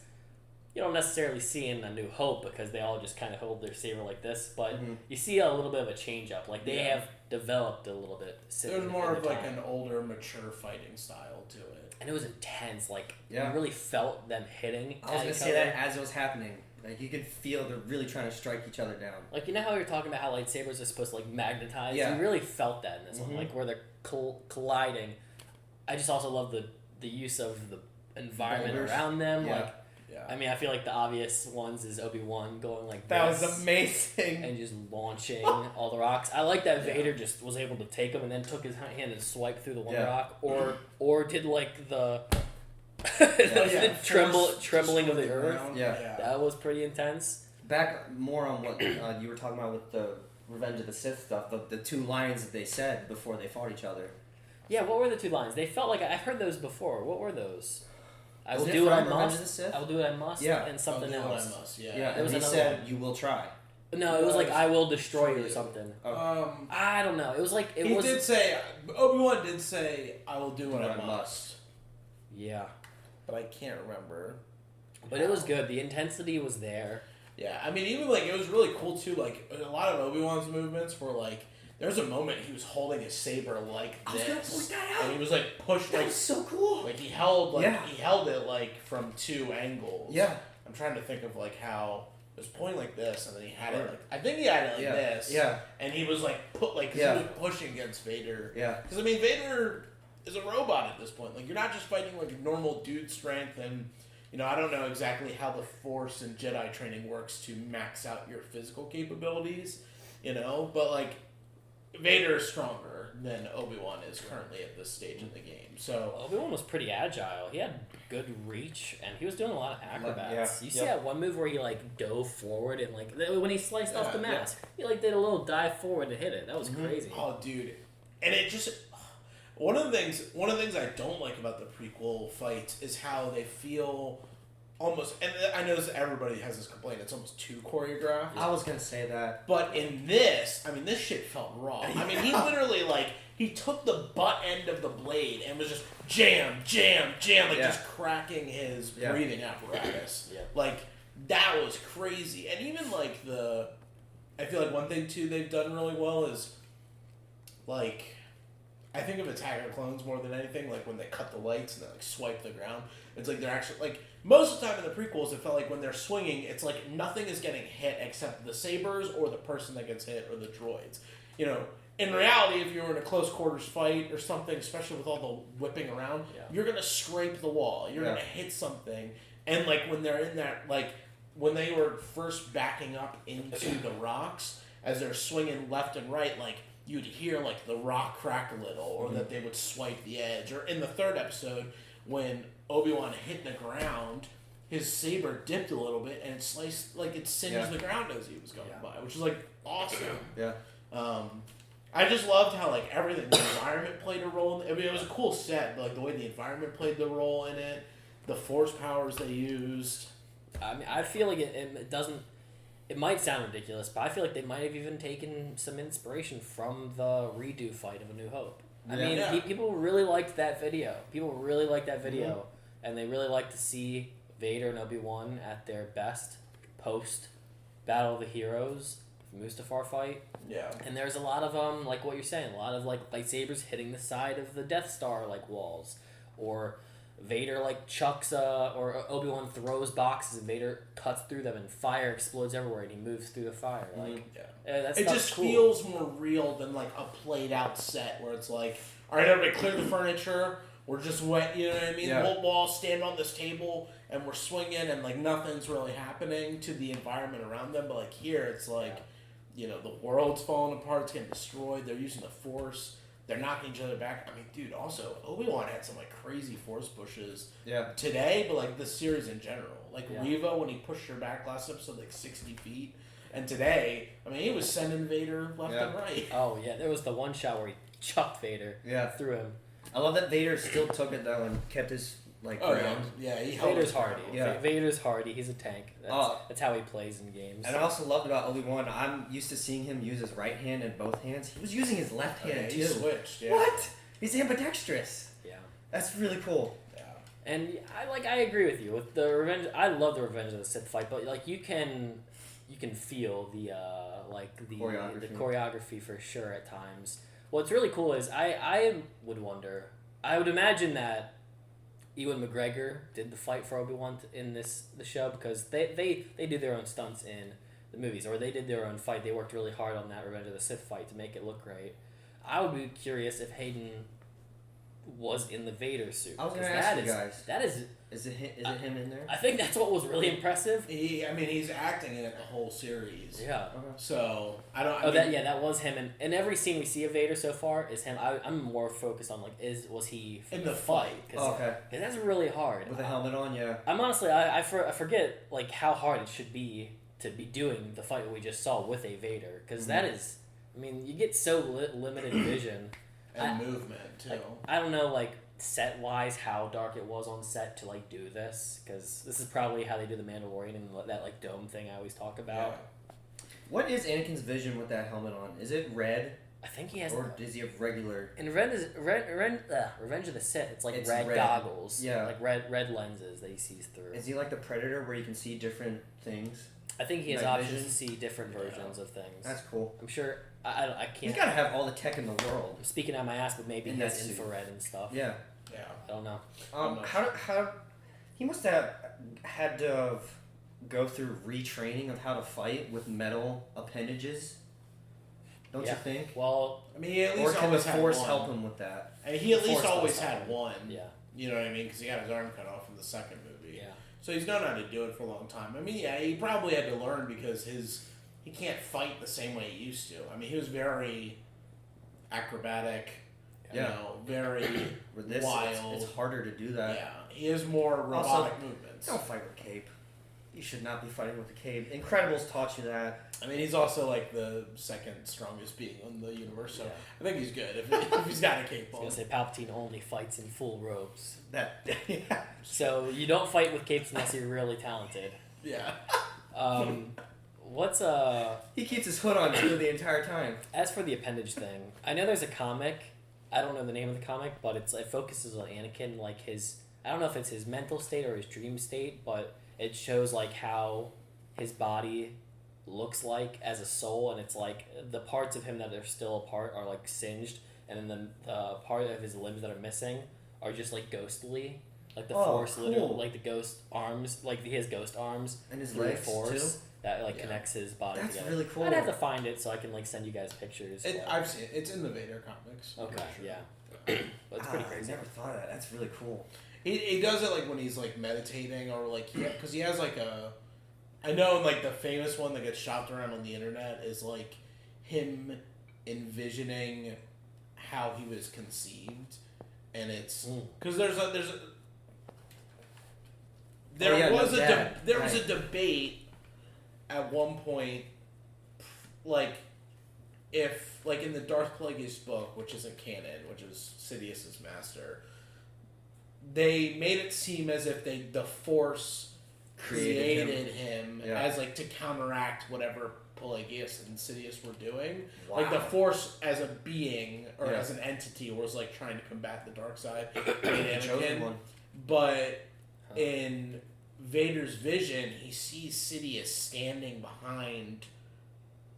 you don't necessarily see in A New Hope because they all just kind of hold their saber like this, but you see a little bit of a change up. Like they have developed a little bit. There's more of like an older, mature fighting style to it, and it was intense. Like you really felt them hitting. I was gonna say that as it was happening. Like you could feel they're really trying to strike each other down. Like you know how you're talking about how lightsabers are supposed to like magnetize. Yeah. You really felt that in this one, like where they're colliding. I just also love the use of the environment Boulders. around them. Yeah. Like, I mean, I feel like the obvious ones is Obi-Wan going like that this. That was amazing. And just launching all the rocks. I like that Vader just was able to take them and then took his hand and swiped through the one rock. Or did like the trembling of the earth. That was pretty intense. Back more on what you were talking about with the Revenge of the Sith stuff, the 2 lines that they said before they fought each other. Yeah, what were the 2 lines? They felt like I've heard those before. What were those? I will Isn't do it what I from Revenge of the must. Sith? I will do what I must. Yeah. And something I'll do else. what I must, Yeah, There was and he another said, one. "You will try." No, it was like I will destroy you or something. I don't know. It was like He did say Obi-Wan did say I will do what I must. Yeah, but I can't remember. But it was good. The intensity was there. Yeah, I mean, even like it was really cool too. Like a lot of Obi-Wan's movements were like. There was a moment he was holding his saber like this, and he was like pushed. That like, was so cool. Like he held it like from 2 angles. Yeah. I'm trying to think of like how it was pointing like this, and then he had it like I think he had it like this. Yeah. And he was like he was pushing against Vader. Yeah. Because I mean Vader is a robot at this point. Like you're not just fighting like normal dude strength, and you know I don't know exactly how the Force and Jedi training works to max out your physical capabilities. You know, but like. Vader is stronger than Obi-Wan is currently at this stage in the game. So Obi-Wan was pretty agile. He had good reach, and he was doing a lot of acrobats. Yeah. You see that one move where he like dove forward and like when he sliced off the mask, he like did a little dive forward to hit it. That was crazy. Oh, dude, and it just one of the things I don't like about the prequel fights is how they feel. Almost, and I notice everybody has this complaint. It's almost too choreographed. I was gonna say that, but in this, I mean, this shit felt raw. I mean, he literally like he took the butt end of the blade and was just jam, like just cracking his breathing apparatus. Like that was crazy. And even like I feel like one thing too they've done really well is like. I think of Attack of the Clones more than anything, like when they cut the lights and they like swipe the ground. It's like they're actually like most of the time in the prequels, it felt like when they're swinging, it's like nothing is getting hit except the sabers or the person that gets hit or the droids. You know, in reality, if you were in a close quarters fight or something, especially with all the whipping around, you're gonna scrape the wall. You're gonna hit something, and like when they're in that, like when they were first backing up into the rocks as they're swinging left and right, like. You'd hear like the rock crack a little, or that they would swipe the edge. Or in the 3rd episode, when Obi-Wan hit the ground, his saber dipped a little bit and it sliced, like it singed the ground as he was going by, which was like awesome. Yeah. I just loved how like everything, the environment played a role. I mean, it was a cool set, but like the way the environment played the role in it, the force powers they used. I mean, I feel like it doesn't. It might sound ridiculous, but I feel like they might have even taken some inspiration from the redo fight of A New Hope. I mean, people really liked that video. And they really liked to see Vader and Obi-Wan at their best post Battle of the Heroes. Mustafar fight, Yeah. and there's a lot of like what you're saying, a lot of like lightsabers hitting the side of the Death Star like walls, or Vader like chucks or Obi-Wan throws boxes and Vader cuts through them and fire explodes everywhere and he moves through the fire. Like that It stuff's just cool. feels more real than like a played out set where it's like, all right, everybody clear the furniture. We're just wet, you know what I mean? Yeah. The whole wall stand on this table and we're swinging and like nothing's really happening to the environment around them. But like here, it's like, you know, the world's falling apart. It's getting destroyed. They're using the Force. They're knocking each other back. I mean, dude, also, Obi-Wan had some, like, crazy Force pushes today, but, like, the series in general. Like, Reva, when he pushed her back last episode, like, 60 feet. And today, I mean, he was sending Vader left and right. Oh, yeah. There was the one shot where he chucked Vader through him. I love that Vader still took it, though, and kept his, like, ground. Yeah, he Vader's hardy. Yeah. Vader's hardy. He's a tank. That's how he plays in games. And I also loved about Obi-Wan, I'm used to seeing him use his right hand and both hands. He was using his left hand, too. He switched, What? He's ambidextrous. Yeah. That's really cool. Yeah. And I agree with you with the Revenge. I love the Revenge of the Sith fight, but like you can feel the choreography for sure at times. What's really cool is I would wonder. I would imagine that Ewan McGregor did the fight for Obi-Wan in the show because they did their own stunts in the movies, or they did their own fight. They worked really hard on that Revenge of the Sith fight to make it look great. I would be curious if Hayden was in the Vader suit. I was going to ask you guys. That is it him in there? I think that's what was really impressive. He's acting in it the whole series. Yeah. So, that was him. And every scene we see of Vader so far is him. I'm more focused on, like, was he in the fight? Cause that's really hard. With a helmet on, yeah. I'm honestly, I forget, like, how hard it should be to be doing the fight we just saw with a Vader. Because that is, I mean, you get so limited vision. And movement, too. I don't know, like, set-wise, how dark it was on set to, like, do this. Because this is probably how they do the Mandalorian and that, like, dome thing I always talk about. Yeah. What is Anakin's vision with that helmet on? Is it red? I think he has... Or does he have regular... In Revenge of the Sith, it's like red goggles. Yeah. Like red lenses that he sees through. Is he like the Predator where you can see different things? I think he has Night options vision? to see different versions of things. That's cool. I'm sure... I can't... He's got to have all the tech in the world. I'm speaking out my ass, but maybe he has infrared and stuff. Yeah. Yeah. I don't know. How... He must have had to go through retraining of how to fight with metal appendages. Don't you think? Well... I mean, he at or least can the always had Force one. help him with that? And he at least Force always does had help. one. Yeah. You know what I mean? Because he got his arm cut off in the second movie. Yeah. So he's known how to do it for a long time. I mean, yeah, he probably had to learn because he can't fight the same way he used to. I mean, he was very acrobatic, you know, very With this, wild. it's harder to do that. Yeah, he has more robotic movements. Don't fight with cape. You should not be fighting with a cape. Incredibles taught you that. I mean, he's also like the second strongest being in the universe, so I think he's good if he's got a cape on. I was gonna say Palpatine only fights in full robes. Yeah. So you don't fight with capes unless you're really talented. Yeah. What's He keeps his hood on too the entire time. As for the appendage thing, I know there's a comic. I don't know the name of the comic, but it focuses on Anakin, like his. I don't know if it's his mental state or his dream state, but it shows like how his body looks like as a soul, and it's like the parts of him that are still apart are like singed, and then the part of his limbs that are missing are just like ghostly, like the Force, cool. literally, like the ghost arms, like he has ghost arms And his through legs, the Force too? that like connects his body That's together. really cool. I'd have to find it so I can like send you guys pictures. I've seen it. It's in the Vader comics. Okay, Sure. yeah. But it's pretty crazy. I never thought of that. That's really cool. He does it like when he's like meditating or like because he has like a. I know like the famous one that gets shopped around on the internet is like him envisioning how he was conceived, and it's because there was a debate at one point, like if like in the Darth Plagueis book, which isn't canon, which is Sidious's master, they made it seem as if the Force created him as like to counteract whatever Plagueis and Sidious were doing. Wow. Like the Force as a being or as an entity was like trying to combat the dark side. Anakin. But in Vader's vision, he sees Sidious standing behind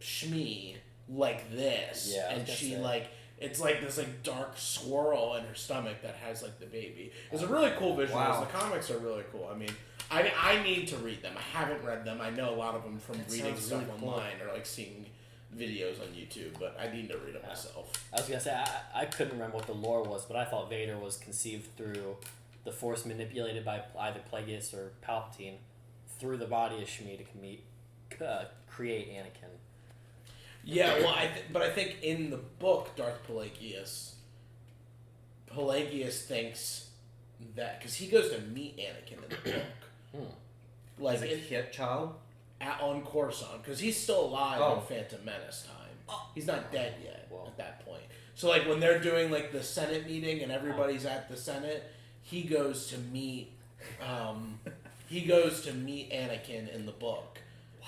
Shmi like this, Yeah, I was and gonna she say. like it's like this like dark swirl in her stomach that has like the baby. It's a really cool visual. Wow. The comics are really cool. I mean, I need to read them. I haven't read them. I know a lot of them from That reading sounds stuff really cool. online or like seeing videos on YouTube, but I need to read them myself. I was gonna say I couldn't remember what the lore was, but I thought Vader was conceived through the Force manipulated by either Plagueis or Palpatine through the body of Shmi to create Anakin. Yeah, well, but I think in the book, Darth Pelagius thinks that because he goes to meet Anakin in the book, like As a kid child? on Coruscant, because he's still alive Oh. in Phantom Menace time. He's not dead yet Well. at that point. So like when they're doing like the Senate meeting and everybody's at the Senate, he goes to meet Anakin in the book,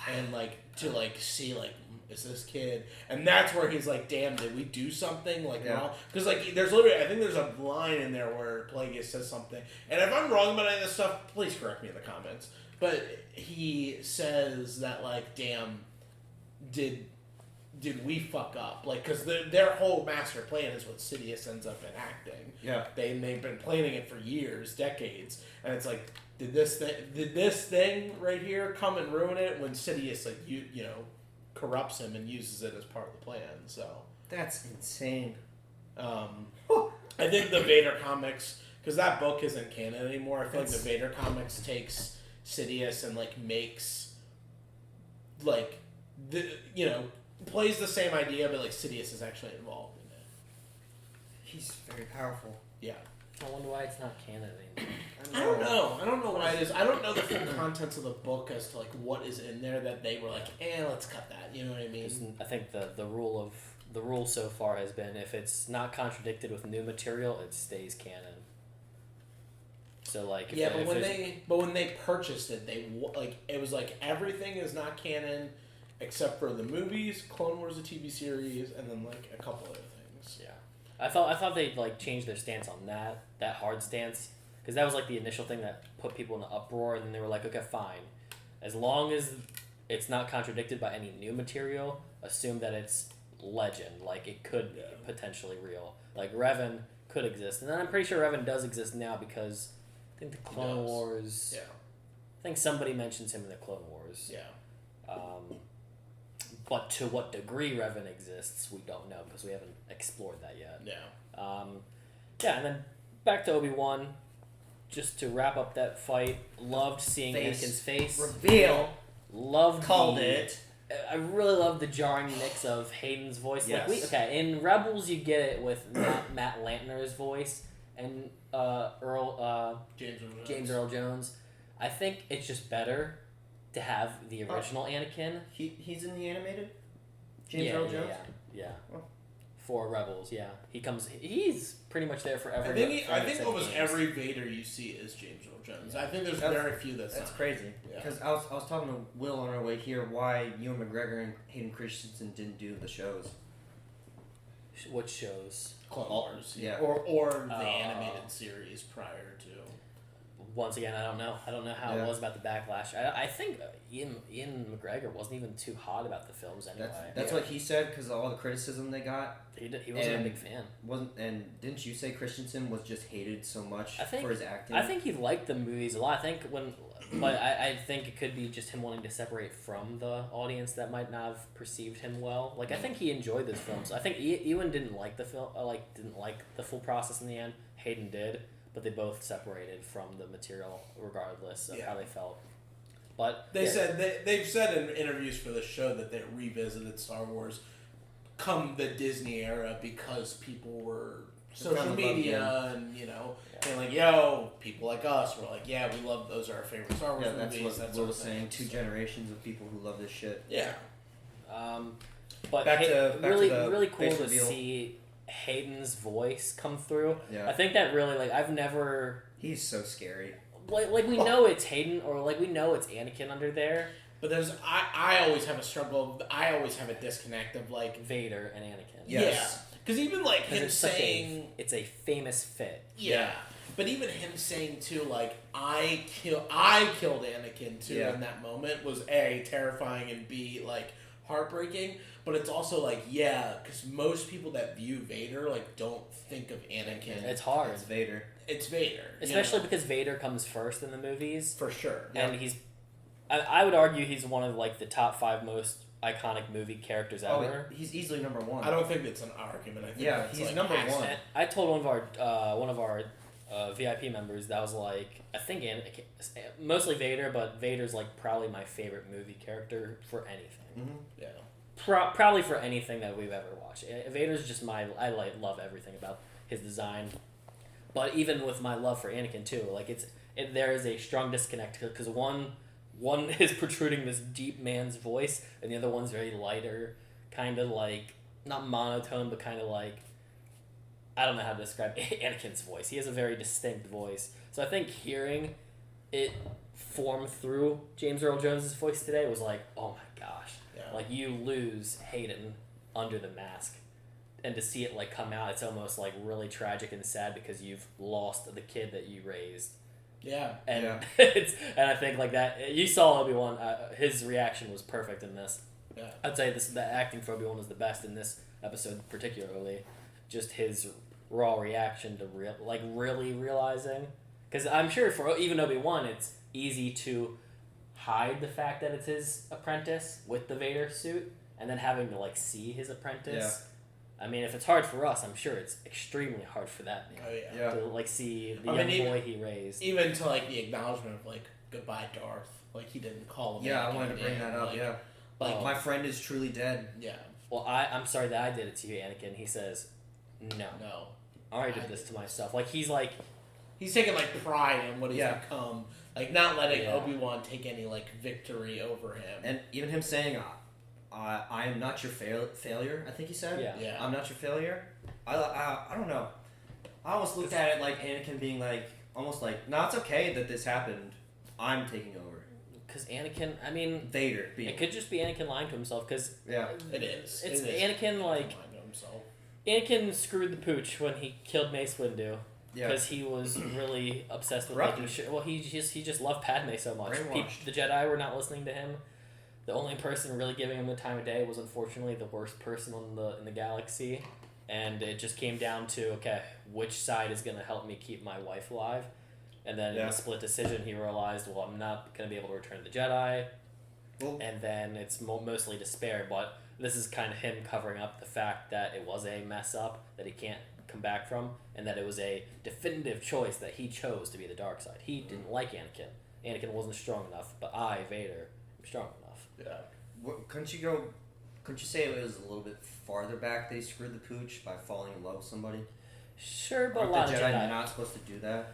and like to like see like is this kid, and that's where he's like, damn, did we do something like Yeah. wrong? Because like there's literally I think there's a line in there where Plagueis says something, and if I'm wrong about any of this stuff, please correct me in the comments. But he says that like, damn, did we fuck up? Like, because their whole master plan is what Sidious ends up enacting. Yeah. They've been planning it for years, decades, and it's like, did this thing right here come and ruin it when Sidious like you know corrupts him and uses it as part of the plan? So That's insane. I think the Vader comics, because that book isn't canon anymore. I feel like the Vader comics takes Sidious and like makes like plays the same idea, but like Sidious is actually involved in it. He's very powerful. Yeah. I wonder why it's not canon anymore. I don't know why it is. I don't know the full contents of the book as to like what is in there that they were like, let's cut that. You know what I mean? I think the rule so far has been if it's not contradicted with new material, it stays canon. So like but when they purchased it, it was like everything is not canon except for the movies, Clone Wars, the TV series, and then like a couple other things. Yeah, I thought they'd like change their stance on that hard stance, because that was like the initial thing that put people in an uproar, and then they were like, okay, fine, as long as it's not contradicted by any new material, assume that it's legend, like it could be potentially real, like Revan could exist, and then I'm pretty sure Revan does exist now because I think the Clone Wars. Yeah. I think somebody mentions him in the Clone Wars. Yeah. But to what degree Revan exists, we don't know because we haven't explored that yet. Yeah. And then back to Obi-Wan. Just to wrap up that fight, loved seeing Anakin's face. Reveal. Called it. I really love the jarring mix of Hayden's voice. Yes. In Rebels you get it with Matt Lantner's voice and James Earl Jones. I think it's just better to have the original Anakin. He's in the animated? James Earl Jones? Yeah. Oh. For Rebels, yeah. He's pretty much there forever. I think almost every Vader you see is James Earl Jones. I think there's very few that's not. crazy. Yeah. Because I was talking to Will on our way here why Ewan McGregor and Hayden Christensen didn't do the shows. What shows? Clone Wars. Yeah. Or the animated series prior to. Once again, I don't know. I don't know how it was about the backlash. I think Ian McGregor wasn't even too hot about the films anyway. That's what he said because of all the criticism they got. He wasn't a big fan. And didn't you say Christensen was just hated so much for his acting? I think he liked the movies a lot. But I think it could be just him wanting to separate from the audience that might not have perceived him well. Like I think he enjoyed those films. I think Ewan didn't like the film. Didn't like the full process in the end. Hayden did. But they both separated from the material regardless of how they felt. But they've said in interviews for the show that they revisited Star Wars come the Disney era because people were social media and and like people like us were like we love those are our favorite Star Wars movies. That's what Will was saying. 2 generations of people who love this shit. Yeah. But back to really cool face to reveal. see Hayden's voice come through. Yeah. I think that really I've never. He's so scary. Like we know it's Hayden or like we know it's Anakin under there. But I always have a struggle. I always have a disconnect of like Vader and Anakin. Yes. Because even like him it's saying it's a famous fit. Yeah. But even him saying too, like I killed Anakin too in that moment was A, terrifying, and B, like heartbreaking, but it's also like, yeah, because most people that view Vader like don't think of Anakin. It's hard. It's Vader. It's Vader, Especially because Vader comes first in the movies. for sure. And I would argue he's one of like the top 5 most iconic movie characters ever. Oh, he's easily number 1. I don't think it's an argument. I think Yeah, it's he's like number accent. 1. And I told one of our VIP members that was like, I think mostly Vader, but Vader's like probably my favorite movie character for anything. Yeah. Probably for anything that we've ever watched. Vader's just I love everything about his design. But even with my love for Anakin too, like there is a strong disconnect because one is protruding this deep man's voice, and the other one's very lighter, kind of like not monotone, but kind of like, I don't know how to describe Anakin's voice. He has a very distinct voice, so I think hearing it form through James Earl Jones' voice today was like, oh my gosh, like you lose Hayden under the mask. And to see it like come out, it's almost like really tragic and sad because you've lost the kid that you raised. Yeah. And and I think like that, you saw Obi-Wan, his reaction was perfect in this. Yeah. I'd say the acting for Obi-Wan was the best in this episode particularly. Just his raw reaction to really realizing, because I'm sure for even Obi-Wan it's easy to hide the fact that it's his apprentice with the Vader suit, and then having to like see his apprentice. Yeah. I mean, if it's hard for us, I'm sure it's extremely hard for that man. Oh yeah. To like see the young boy he raised. Even to like the acknowledgement of like goodbye Darth. Like he didn't call him. Yeah, I wanted to bring that up. Like, like my friend is truly dead. Yeah. Well, I'm sorry that I did it to you, Anakin. He says, no. I already did this to myself. Like he's taking like pride in what he's become. Like not letting Yeah. Obi-Wan take any like victory over him. And even him saying, I am not your failure, I think he said. Yeah. I'm not your failure. I don't know. I almost looked at it like Anakin being like, almost like, no, it's okay that this happened. I'm taking over. Because Anakin, I mean... Vader being... It could just be Anakin lying to himself, because... Yeah. It is. It's it is. Anakin, like... Lying to himself. Anakin screwed the pooch when he killed Mace Windu. Yeah. Because he was really obsessed with Corrupted. making sure... Well, he just loved Padme so much. Brainwashed. The Jedi were not listening to him. The only person really giving him the time of day was unfortunately the worst person in the galaxy, and it just came down to, okay, which side is going to help me keep my wife alive? And then in a split decision, he realized, well, I'm not going to be able to return the Jedi, and then it's mostly despair. But this is kind of him covering up the fact that it was a mess up that he can't come back from, and that it was a definitive choice that he chose to be the dark side. He didn't like Anakin. Anakin wasn't strong enough, but I, Vader, am strong enough. Yeah. Couldn't you say it was a little bit farther back that he screwed the pooch by falling in love with somebody? Sure, but Aren't a lot the of Jedi Jedi not supposed to do that?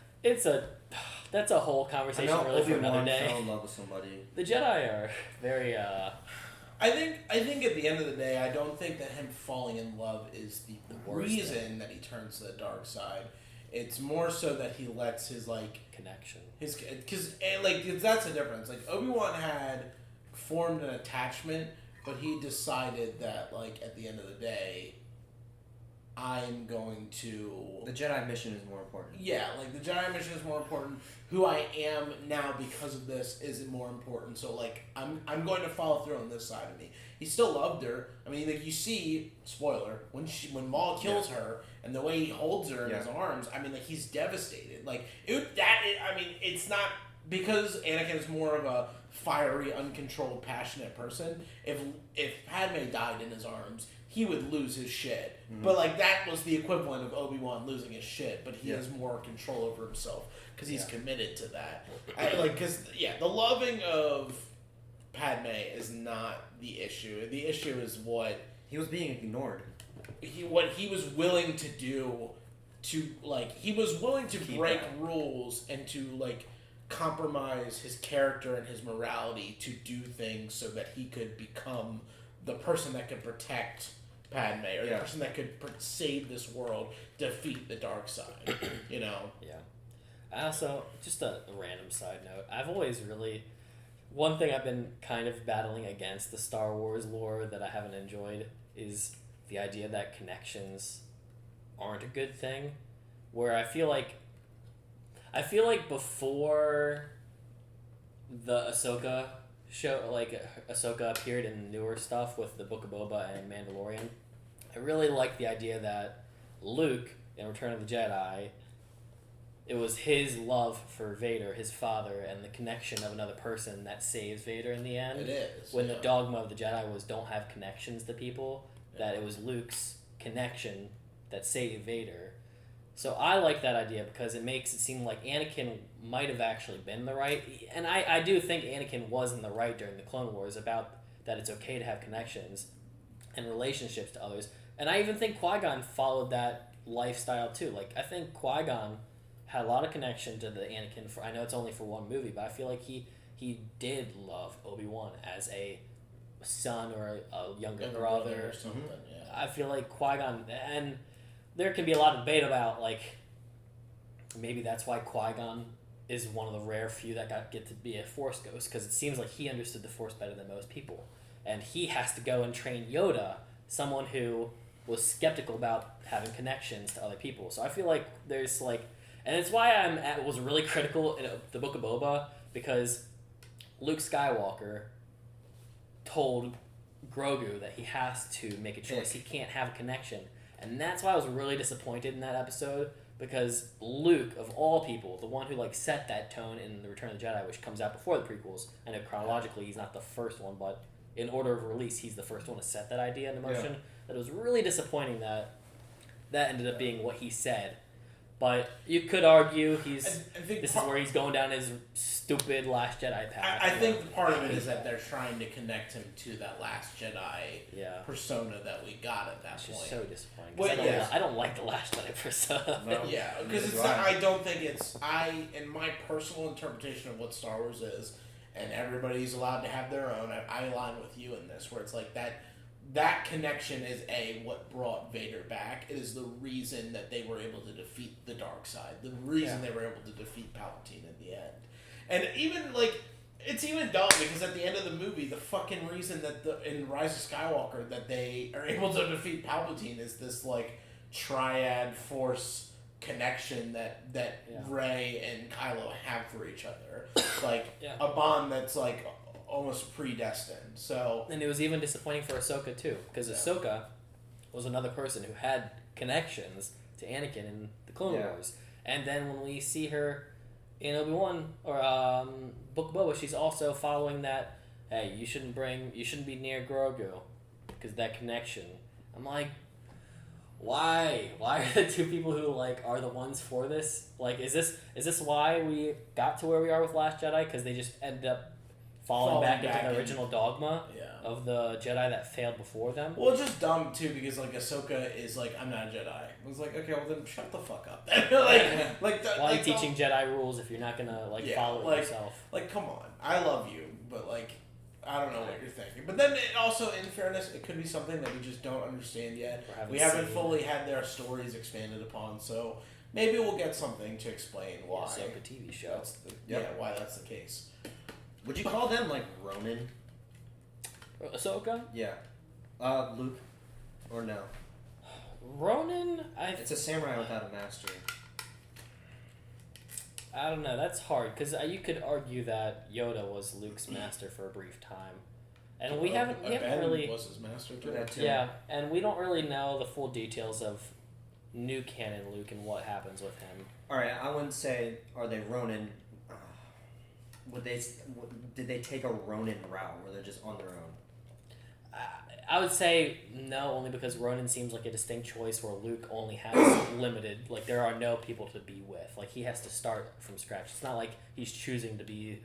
That's a whole conversation I know really for another Obi-Wan day. fell in love with somebody. The Jedi are very I think at the end of the day, I don't think that him falling in love is the worst reason that he turns to the dark side. It's more so that he lets his like connection. Because that's the difference. Like Obi-Wan had formed an attachment, but he decided that like at the end of the day, I'm going to... The Jedi mission is more important. Yeah, like the Jedi mission is more important. Who I am now because of this is more important. So like I'm going to follow through on this side of me. He still loved her. I mean, like you see, spoiler, when Maul kills her and the way he holds her in his arms. I mean, like he's devastated. Like it's not because Anakin is more of a fiery, uncontrolled, passionate person. If Padme died in his arms, he would lose his shit. Mm-hmm. But like that was the equivalent of Obi-Wan losing his shit, but he has more control over himself because he's committed to that. The loving of Padme is not the issue. The issue is what he was being ignored. What he was willing to do he was willing to break rules and to like compromise his character and his morality to do things so that he could become the person that could protect Padme or the person that could save this world, defeat the dark side, you know? Yeah. Also, just a random side note, I've always really... One thing I've been kind of battling against the Star Wars lore that I haven't enjoyed is the idea that connections aren't a good thing. Where I feel like before the Ahsoka show, like Ahsoka appeared in newer stuff with the Book of Boba and Mandalorian, I really like the idea that Luke in Return of the Jedi, it was his love for Vader, his father, and the connection of another person that saves Vader in the end. It is. When the dogma of the Jedi was don't have connections to people, that it was Luke's connection that saved Vader. So I like that idea because it makes it seem like Anakin might have actually been the right, and I do think Anakin was in the right during the Clone Wars about that it's okay to have connections and relationships to others. And I even think Qui-Gon followed that lifestyle too. Like, I think Qui-Gon had a lot of connection to the Anakin. I know it's only for one movie, but I feel like he did love Obi-Wan as a son or a younger brother or something. Yeah. I feel like Qui-Gon, and there can be a lot of debate about, like, maybe that's why Qui-Gon is one of the rare few that get to be a Force ghost, because it seems like he understood the Force better than most people. And he has to go and train Yoda, someone who was skeptical about having connections to other people. So I feel like there's, like, and it's why I was really critical in the Book of Boba, because Luke Skywalker told Grogu that he has to make a choice. He can't have a connection. And that's why I was really disappointed in that episode, because Luke, of all people, the one who like set that tone in The Return of the Jedi, which comes out before the prequels. I know chronologically he's not the first one, but in order of release, he's the first one to set that idea into motion. That it was really disappointing that ended up being what he said. But you could argue this is where he's going down his stupid Last Jedi path. I think part of it is that they're trying to connect him to that Last Jedi persona that we got at that point. Which is so disappointing. Well, I don't like the Last Jedi persona. No. Yeah, because I don't think it's... in my personal interpretation of what Star Wars is, and everybody's allowed to have their own, I align with you in this, where it's like that connection is what brought Vader back. It is the reason that they were able to defeat the dark side. The reason they were able to defeat Palpatine in the end. And even, like, it's even dumb because at the end of the movie, the fucking reason that in Rise of Skywalker that they are able to defeat Palpatine is this, like, triad force connection that Rey and Kylo have for each other. Like, a bond that's, like, almost predestined. So, and it was even disappointing for Ahsoka too, because Ahsoka was another person who had connections to Anakin in the Clone Wars, and then when we see her in Obi-Wan or Book of Boba, she's also following that. Hey, you shouldn't be near Grogu because that connection. I'm like, why? Why are the two people who like are the ones for this? Like, is this why we got to where we are with Last Jedi? Because they just ended up falling back into the original dogma of the Jedi that failed before them. Well, it's just dumb too because like Ahsoka is like, I'm not a Jedi. I was like, okay, well then shut the fuck up. Why are you teaching Jedi rules if you're not gonna follow it yourself? Like, come on, I love you, but like, I don't know what you're thinking. But then it also, in fairness, it could be something that we just don't understand yet. We haven't fully had their stories expanded upon, so maybe we'll get something to explain why. Ahsoka TV show. Why that's the case. Would you call them like Ronin? Ahsoka? Yeah. Luke? Or no? Ronin? It's a samurai without a master. I don't know. That's hard because you could argue that Yoda was Luke's master for a brief time, and we haven't really was his master too. Yeah, and we don't really know the full details of new canon Luke and what happens with him. All right, I wouldn't say are they Ronin. Did they take a Ronin route where they're just on their own? I would say no, only because Ronin seems like a distinct choice where Luke only has limited, like there are no people to be with. Like he has to start from scratch. It's not like he's choosing to be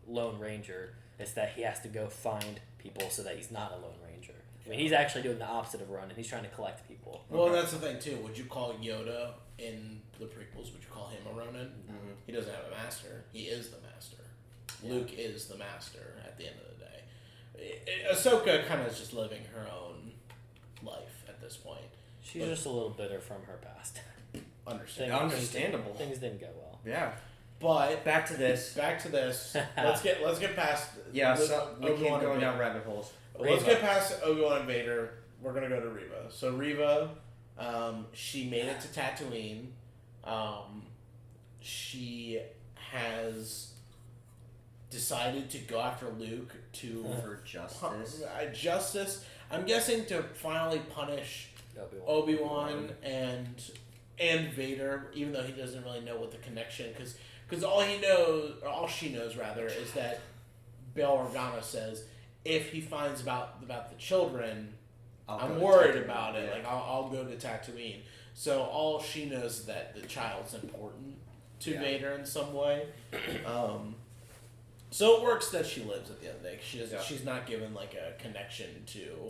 Lone Ranger. It's that he has to go find people so that he's not a Lone Ranger. I mean, he's actually doing the opposite of Ronin. He's trying to collect people. Well, that's the thing too. Would you call Yoda in the prequels, would you call him a Ronin? Mm-hmm. He doesn't have a master. He is the master. Luke is the master at the end of the day. Ahsoka kind of is just living her own life at this point. She's just a little bitter from her past. Understandable. Things didn't go well. Yeah. But back to this. Let's get past. Yeah, we keep going down rabbit holes. Let's get past Obi-Wan and Vader. We're gonna go to Reva. So Reva, she made it to Tatooine. She has decided to go after Luke For justice. justice. I'm guessing to finally punish Obi-Wan and Vader, even though he doesn't really know what the connection, because all she knows rather, is that Bail Organa says if he finds about the children, I'm worried about it. Yeah. Like I'll go to Tatooine. So all she knows is that the child's important to Vader in some way. So it works that she lives at the end of the day. She's not given like a connection to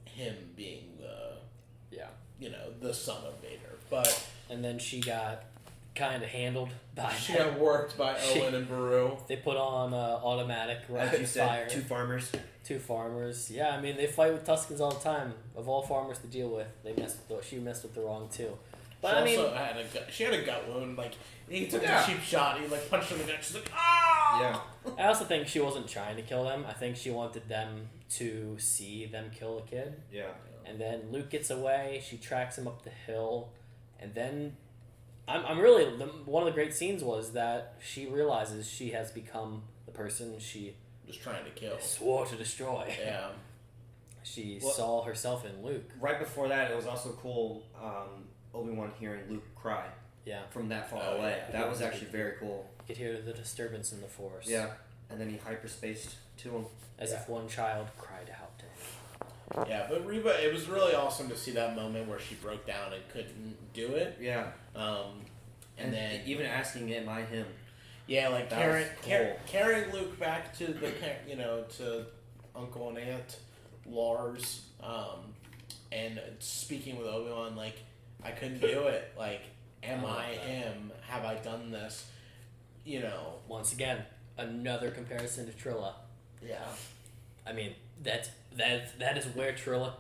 him being the son of Vader. But And then she got kind of handled by. she got worked by Owen and Beru. They put on automatic As rapid you said, fire. two farmers. Two farmers. Yeah, I mean they fight with Tuskens all the time. Of all farmers to deal with, she messed with the wrong two. But I mean, she had a gut wound. Like he took Yeah. a cheap shot. He like punched her in the gut. She's like, ah. Yeah. I also think she wasn't trying to kill them. I think she wanted them to see them kill a kid. Yeah. And then Luke gets away. She tracks him up the hill, and then I'm really one of the great scenes was that she realizes she has become the person she Just trying to kill. swore to destroy. Yeah. She Well- saw herself in Luke. Right before that, it was also cool. Obi-Wan hearing Luke cry Yeah, from that far Oh, away. yeah. That was actually very cool. you could hear the disturbance in the force. Yeah. And then he hyperspaced to him. As if one child cried out to him. Yeah, but Reva, it was really awesome to see that moment where she broke down and couldn't do it. Yeah. And then even asking, am I him? yeah, like That carrying, was cool. carrying Luke back to the to Uncle and Aunt Lars, and speaking with Obi-Wan, like I couldn't do it. Like, am I him? Have I done this? Once again, another comparison to Trilla. Yeah. I mean, that is where Trilla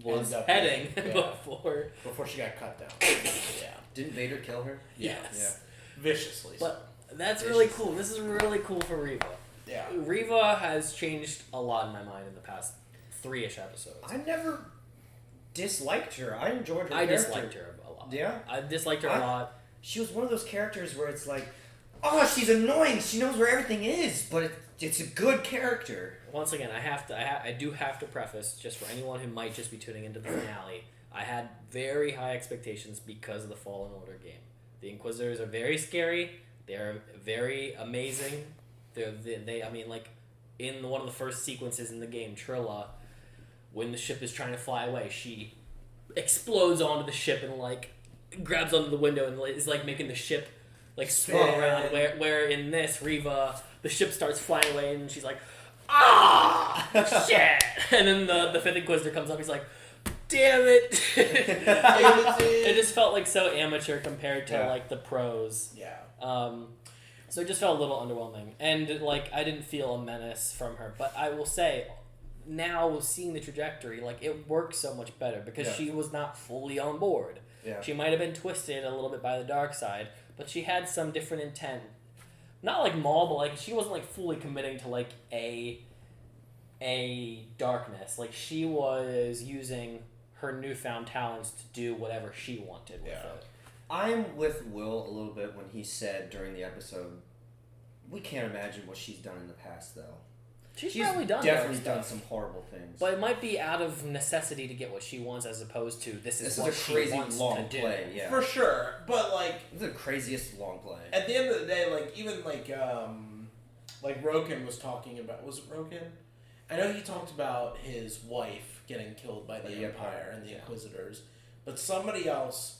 was Ends up heading being, before. she got cut down. Yeah. Didn't Vader kill her? Yes. Viciously. But that's really cool. This is really cool for Reva. Yeah. Reva has changed a lot in my mind in the past 3-ish episodes. I never disliked her. I enjoyed her I character. disliked her a lot. Yeah? I disliked her a lot. She was one of those characters where it's like, oh, she's annoying. She knows where everything is, but it's a good character. Once again, I do have to preface, just for anyone who might just be tuning into the finale, I had very high expectations because of the Fallen Order game. The Inquisitors are very scary. They're very amazing. I mean, like, in one of the first sequences in the game, Trilla, when the ship is trying to fly away, she explodes onto the ship and, like, grabs onto the window and is, like, making the ship, like, spin around. Where in this, Reva, the ship starts flying away and she's like, ah, shit! And then the fifth Inquisitor comes up. He's like, damn it! It just felt like so amateur compared to like the pros. Yeah. So it just felt a little underwhelming, and like I didn't feel a menace from her. But I will say, now seeing the trajectory, like it works so much better because she was not fully on board. Yeah. She might have been twisted a little bit by the dark side, but she had some different intent. Not like Maul, but like she wasn't like fully committing to like a darkness. Like she was using her newfound talents to do whatever she wanted with it. I'm with Will a little bit when he said during the episode, we can't imagine what she's done in the past though. She's probably done definitely dark done stuff. some horrible things. But it might be out of necessity to get what she wants, as opposed to this is what a she crazy wants long to do. play. Yeah. For sure, but like It's the craziest long play. at the end of the day, like even like Roken was talking about. Was it Roken? I know he talked about his wife getting killed by the Empire and the Inquisitors, but somebody else.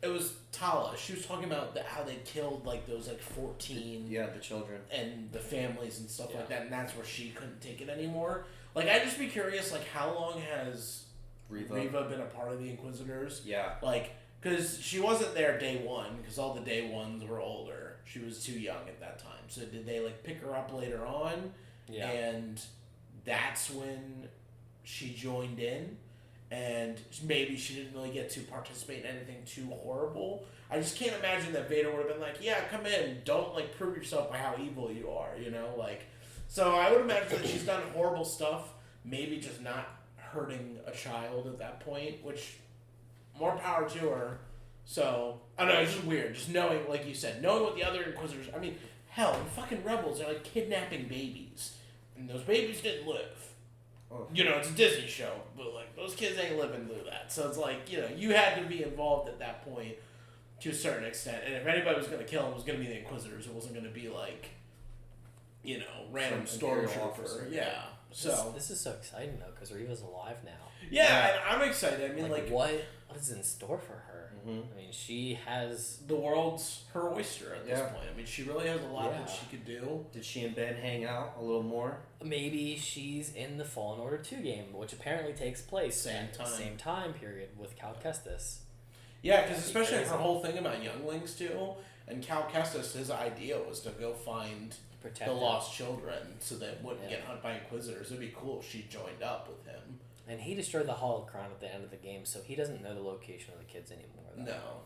It was Tala. She was talking about how they killed like those like 14. Yeah, the children and the families and stuff like that, and that's where she couldn't take it anymore. Like I'd just be curious, like how long has Reva been a part of the Inquisitors? Yeah. Like, because she wasn't there day one, because all the day ones were older. She was too young at that time. So did they like pick her up later on? Yeah. And that's when she joined in, and maybe she didn't really get to participate in anything too horrible. I just can't imagine that Vader would have been like, yeah, come in, don't like prove yourself by how evil you are, you know, like. So I would imagine that she's done horrible stuff, maybe just not hurting a child at that point, which more power to her. So I don't know, it's just weird, just knowing, like you said, knowing what the other Inquisitors. I mean, hell, in fucking Rebels, they're like kidnapping babies, and those babies didn't live. Oh. You know, it's a Disney show, but like those kids ain't living through that. So it's like, you know, you had to be involved at that point to a certain extent. And if anybody was going to kill him, it was going to be the Inquisitors. It wasn't going to be like, you know, random Some Imperial stormtrooper. officer. Yeah. So This is so exciting though, because Reva's alive now. yeah, and I'm excited. I mean, like what is in store for her? Mhm. I mean, she has. the world's her oyster at this Yeah. point. I mean, she really has a lot Yeah. that she could do. Did she and Ben hang out a little more? Maybe she's in the Fallen Order 2 game, which apparently takes place Same at the time. same time period with Cal Kestis. Yeah, because That'd be especially crazy. her whole thing about younglings too, and Cal Kestis, his idea was to go find Protect the them. lost children so they wouldn't Yeah. get hunted by Inquisitors. It'd be cool if she joined up with him. And he destroyed the holocron at the end of the game, so he doesn't know the location of the kids anymore. Though. No.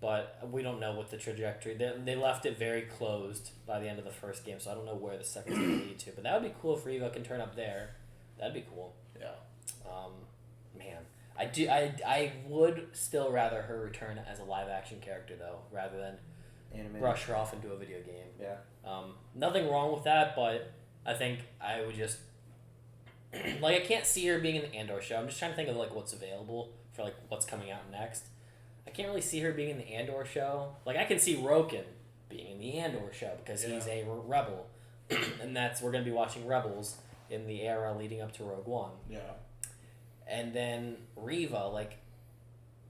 But we don't know what the trajectory. They left it very closed by the end of the first game, so I don't know where the second's going to lead to. But that would be cool if Reva can turn up there. That'd be cool. Yeah. Man, I would still rather her return as a live action character though, rather than Animated. brush her off into a video game. Yeah. Nothing wrong with that, but I think I would just like I can't see her being in the Andor show. I'm just trying to think of like what's available for like what's coming out next. I can't really see her being in the Andor show. Like I can see Roken being in the Andor show because he's a rebel, and we're gonna be watching Rebels in the era leading up to Rogue One. Yeah. And then Reva, like,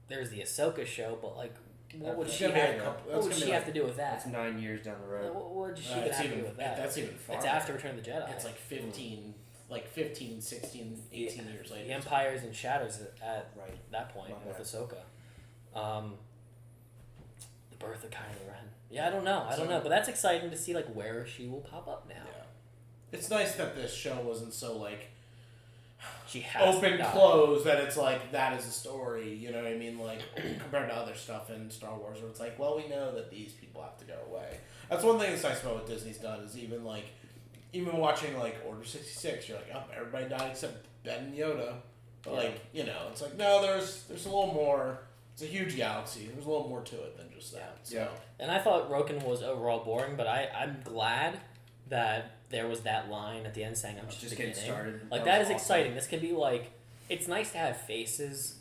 there's the Ahsoka show, but like, what would That's she gonna be have? a couple- What that's would gonna she be have like- to do with that? That's 9 years down the road. What would she It's have to even- do with that? that's even farther. It's after Return of the Jedi. It's like 15, 16, 18 years later. The Empire's in shadows at Right. that point My with bad. Ahsoka. The birth of Kylo Ren. Yeah, I don't know, but that's exciting to see like where she will pop up now. Yeah. It's nice that this show wasn't so like She has open to die. close that it's like that is a story, you know what I mean, like compared to other stuff in Star Wars where it's like, well, we know that these people have to go away. That's one thing that's nice about what Disney's done is even watching like Order 66, you're like, oh, everybody died except Ben and Yoda, but Yeah. like, you know, it's like, no, there's a little more. It's a huge galaxy, there's a little more to it than just that. So. Yeah. And I thought Roken was overall boring, but I'm glad that there was that line at the end saying I'm just Just getting beginning. started. Like That that was is awesome. exciting. This could be like it's nice to have faces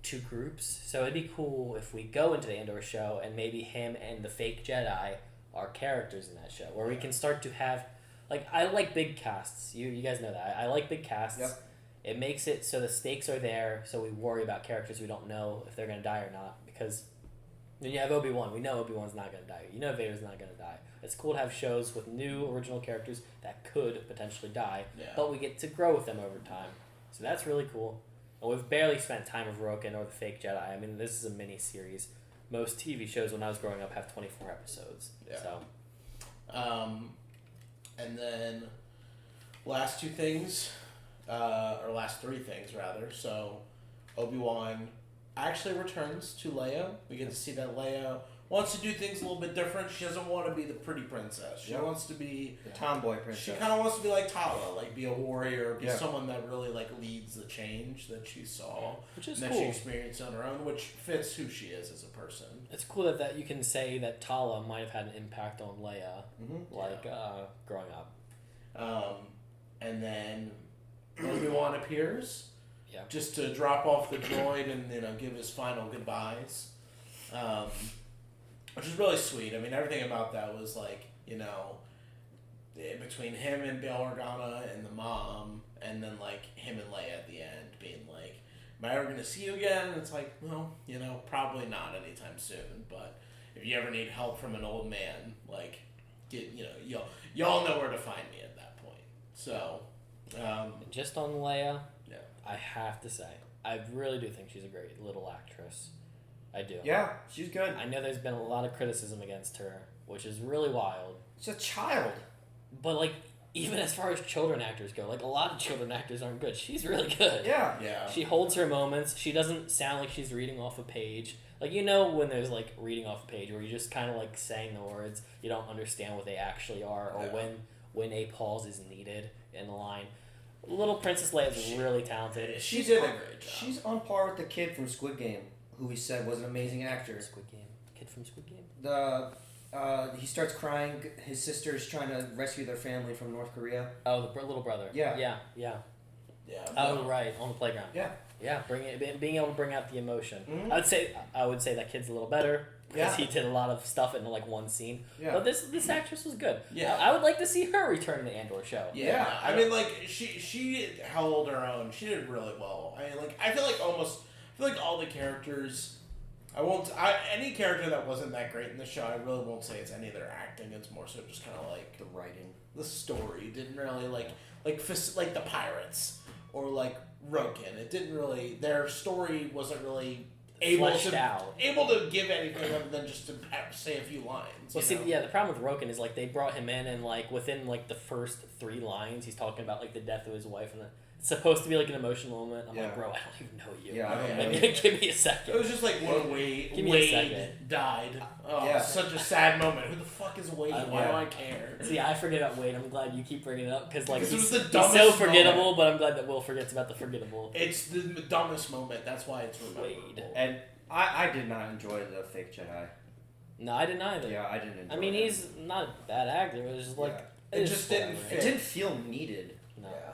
to groups. So it'd be cool if we go into the Andor show and maybe him and the fake Jedi are characters in that show, where we can start to have like I like big casts. You guys know that I like big casts. Yep. It makes it so the stakes are there, so we worry about characters we don't know if they're gonna die or not. Because when you have Obi-Wan, we know Obi-Wan's not gonna die. You know Vader's not gonna die. It's cool to have shows with new original characters that could potentially die, Yeah. but we get to grow with them over time. So that's really cool. And we've barely spent time with Roken or the fake Jedi. I mean, this is a mini series. Most TV shows when I was growing up have 24 episodes. Yeah. So And then last two things, or last three things rather. So Obi-Wan actually returns to Leia. We get to see that Leia wants to do things a little bit different. She doesn't want to be the pretty princess. She Yep. wants to be The tomboy princess. She kind of wants to be like Tala, like be a warrior, be Yeah. someone that really like leads the change that she saw, which is and that cool. she experienced on her own, which fits who she is as a person. It's cool that you can say that Tala might have had an impact on Leia, growing up. And then Obi-Wan appears, Yeah. just to drop off the droid and give his final goodbyes, which is really sweet. I mean, everything about that was like between him and Bail Organa and the mom, and then like him and Leia at the end being like, "Am I ever gonna see you again?" And it's like, well, probably not anytime soon. But if you ever need help from an old man, like, y'all know where to find me at that point. So, Just on Leia, yeah. I have to say, I really do think she's a great little actress. I do. Yeah, she's good. I know there's been a lot of criticism against her, which is really wild. She's a child. But like, even as far as children actors go, like a lot of children actors aren't good. She's really good. Yeah. Yeah. She holds her moments. She doesn't sound like she's reading off a page. Like, when there's like reading off a page where you're just kind of like saying the words, you don't understand what they actually are, or Yeah. when a pause is needed in the line. Little Princess Leia is really talented. She did a great job. She's on par with the kid from Squid Game, who we said was an amazing actor. Squid Game. Kid from Squid Game? The He starts crying. His sister's trying to rescue their family from North Korea. Oh, the little brother. Yeah. Yeah. Yeah. Oh, right, on the playground. Yeah. Yeah, being able to bring out the emotion. Mhm. I would say that kid's a little better because he did a lot of stuff in like one scene. Yeah. But this actress was good. Yeah. I would like to see her return to the Andor show. Yeah, I mean, like she held her own. She did really well. I mean, like I feel like all the characters. Any character that wasn't that great in the show. I really won't say it's any of their acting. It's more so just kind of like The writing. the story didn't really like the pirates or like Roken. It didn't really. Their story wasn't really Fleshed out. able to give anything other than just to say a few lines. Well, you see, know? yeah, the problem with Roken is like they brought him in and like within like the first 3 lines, he's talking about like the death of his wife and it's supposed to be like an emotional moment. I'm like, bro, I don't even know you. Yeah, I don't know Like, give me a second. It was just like when Give me a Wade second. died. Oh, Yeah. such a sad moment. Who the fuck is Wade? Why do I care? See, I forget about Wade. I'm glad you keep bringing it up because like Because it he's, was the he's so dumbest forgettable. moment. But I'm glad that Will forgets about the forgettable It's the dumbest moment. That's why it's rememberable. Wade. And I did not enjoy the fake Jedi. No, I didn't either. Yeah, I didn't enjoy I mean, him. he's not a bad actor. It was just like It just didn't whatever. fit. It didn't feel needed. No. Yeah.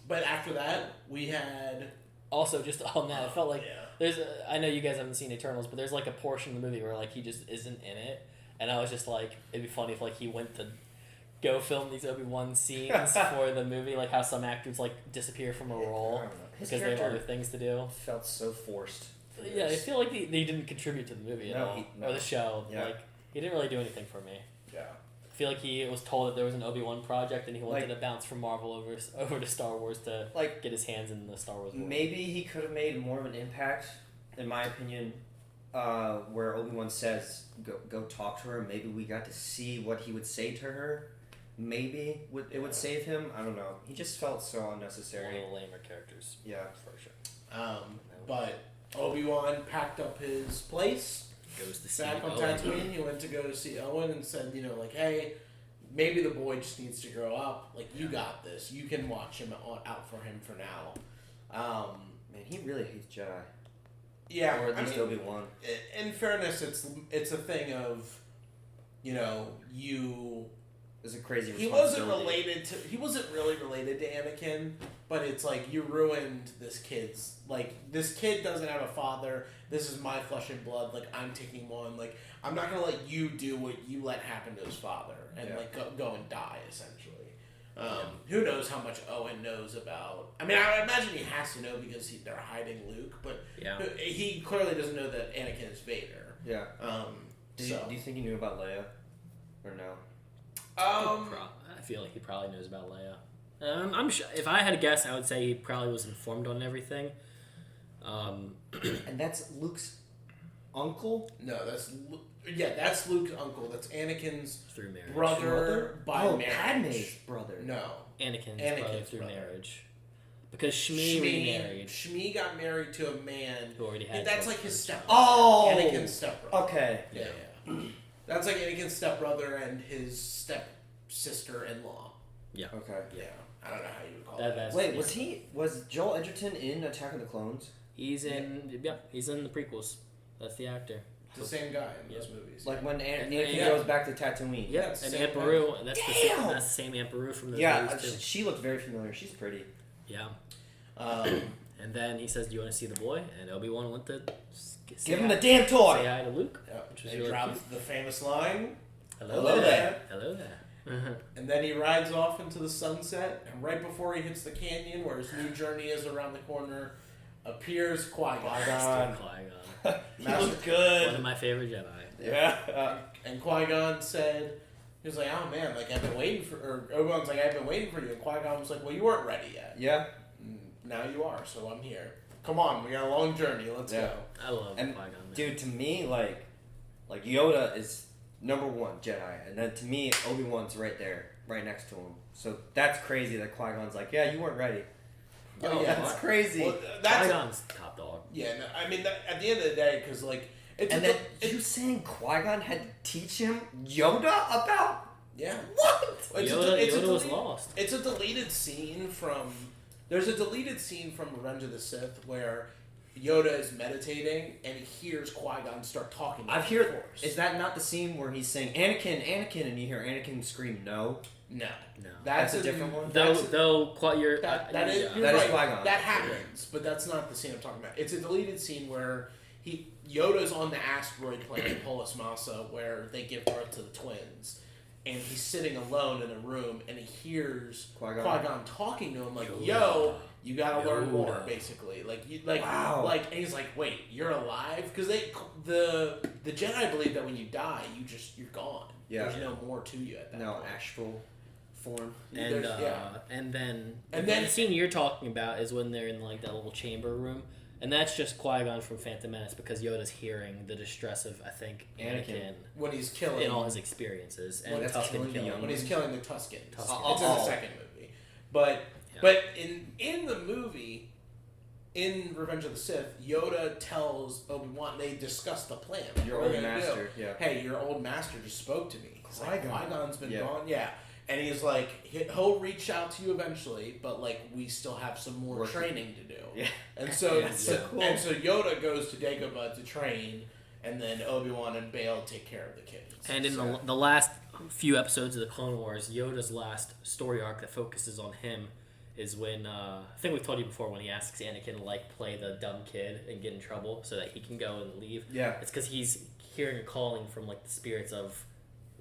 But after that, we had. Also, just on that, it felt like Yeah. there's. I know you guys haven't seen Eternals, but there's like a portion of the movie where like he just isn't in it, and I was just like, it'd be funny if like he went to go film these Obi-Wan scenes for the movie, like how some actors like disappear from a role I don't know. His because they have character other things to do. felt so forced. Yeah, I feel like they didn't contribute to the movie at No, all no. or the show. Yeah. Like he didn't really do anything for me. Yeah. I feel like he was told that there was an Obi-Wan project and he wanted Like- to bounce from Marvel over to Star Wars to Like, get his hands in the Star Wars world. maybe he could have made more of an impact, in my opinion, where Obi-Wan says, go talk to her. Maybe we got to see what he would say to her. Maybe it would save him. I don't know. He just felt so One of unnecessary. the lamer characters. Yeah. For sure. But Obi-Wan packed up his place. Goes to see Back on Owen. Tatooine, he went to go to see Owen and said, you know, like, hey, maybe the boy just needs to grow up. Like, you got this. You can watch him out for him for now. Man, he really hates Jedi. Yeah, Or at least I mean, Obi-Wan. in fairness, it's a thing of, you know, you. It's a crazy He wasn't responsibility. he wasn't really related to Anakin, but it's like you ruined this kid's, like, this kid doesn't have a father. This is my flesh and blood. Like, I'm taking him on. Like, I'm not gonna let you do what you let happen to his father and Yeah. like go and die essentially. Who knows how much Owen knows about? I mean, I imagine he has to know because they're hiding Luke, but Yeah. he clearly doesn't know that Anakin is Vader. Yeah. Do So you think he knew about Leia? Or no? I feel like he probably knows about Leia. I'm sure. If I had to guess, I would say he probably was informed on everything. And that's Luke's uncle? no, that's Luke's uncle. That's Anakin's Through marriage. brother by oh, marriage. Padme's brother. No. Anakin's brother Anakin's through brother. marriage. Because Shmi remarried. Shmi got married to a man. Who already had That's children. like his stepbrother. Oh! Anakin's stepbrother. Okay. Yeah, yeah. That's like Anakin's stepbrother and his stepsister-in-law. Yeah. Okay. Yeah. I don't know how you would call That- that. that's- Wait, was Joel Edgerton in Attack of the Clones? He's in. He's in the prequels. That's the actor. It's the same guy in those movies. Like when Anakin Yeah. goes back to Tatooine. Yeah, it's the and same Aunt Beru. That's Damn! that's the same Aunt Beru from those Yeah, movies too. she looked very familiar. She's pretty. Yeah. Um, And then he says, "Do you want to see the boy?" And Obi-Wan went to Give him the damn toy! say hi to Luke. yeah. Which was He really drops the famous line. Hello there. Hello there. And then he rides off into the sunset, and right before he hits the canyon where his new journey is around the corner, appears Qui-Gon. Qui-Gon. He looked good. One of my favorite Jedi. Yeah. And Qui-Gon said, he was like, oh man, like I've been waiting for, or Obi-Wan's like, I've been waiting for you. And Qui-Gon was like, well, you weren't ready yet. Yeah. Now you are, so I'm here. Come on, we got a long journey. Let's Yeah. go. I love And Qui-Gon. Man. dude, to me, like Yoda is number one Jedi, and then to me, Obi-Wan's right there, right next to him. So that's crazy that Qui-Gon's like, yeah, you weren't ready. Oh, yeah. That's crazy. Well, that's Qui-Gon's top dog. yeah. No, I mean, at the end of the day, because like it's And then you saying Qui-Gon had to teach him Yoda about yeah. what? It's a- Yoda, it's a Yoda was delete- lost. It's a deleted scene from. There's a deleted scene from Revenge of the Sith where Yoda is meditating and he hears Qui-Gon start talking. I've to the heard. Force. Is that not the scene where he's saying Anakin, Anakin, and you hear Anakin scream no? No. No. That's a different one? Though quite your That is That is right. Qui-Gon. That happens, but that's not the scene I'm talking about. It's a deleted scene where Yoda's on the asteroid planet Polis Massa, where they give birth to the twins, and he's sitting alone in a room, and he hears Qui-Gon talking to him like, "Yo, you gotta learn more." Basically, Wow. and he's like, "Wait, you're alive?" Because the Jedi believe that when you die, you're gone. Yeah. There's no more to you at that point. Astral form. and then the scene you're talking about is when they're in like that little chamber room. And that's just Qui-Gon from Phantom Menace because Yoda's hearing the distress of, I think, Anakin when he's killing in all his experiences and that's Tusken killing the killing. young when he's killing the Tusken. It's Tusken. in the second movie. But in the movie, in Revenge of the Sith, Yoda tells Obi-Wan, they discuss the plan. Your What old we're gonna master, do. yeah. Hey, your old master just spoke to me. It's like, Qui-Gon. Qui-Gon's been Yeah. gone. Yeah. And he's like, he'll reach out to you eventually, but like we still have some more Work. training to do. Yeah. And so, That's so cool. and so Yoda goes to Dagobah to train, and then Obi-Wan and Bail take care of the kids. And in So- the last few episodes of the Clone Wars, Yoda's last story arc that focuses on him is when I think we've told you before when he asks Anakin to like play the dumb kid and get in trouble so that he can go and leave. Yeah. It's because he's hearing a calling from like the spirits of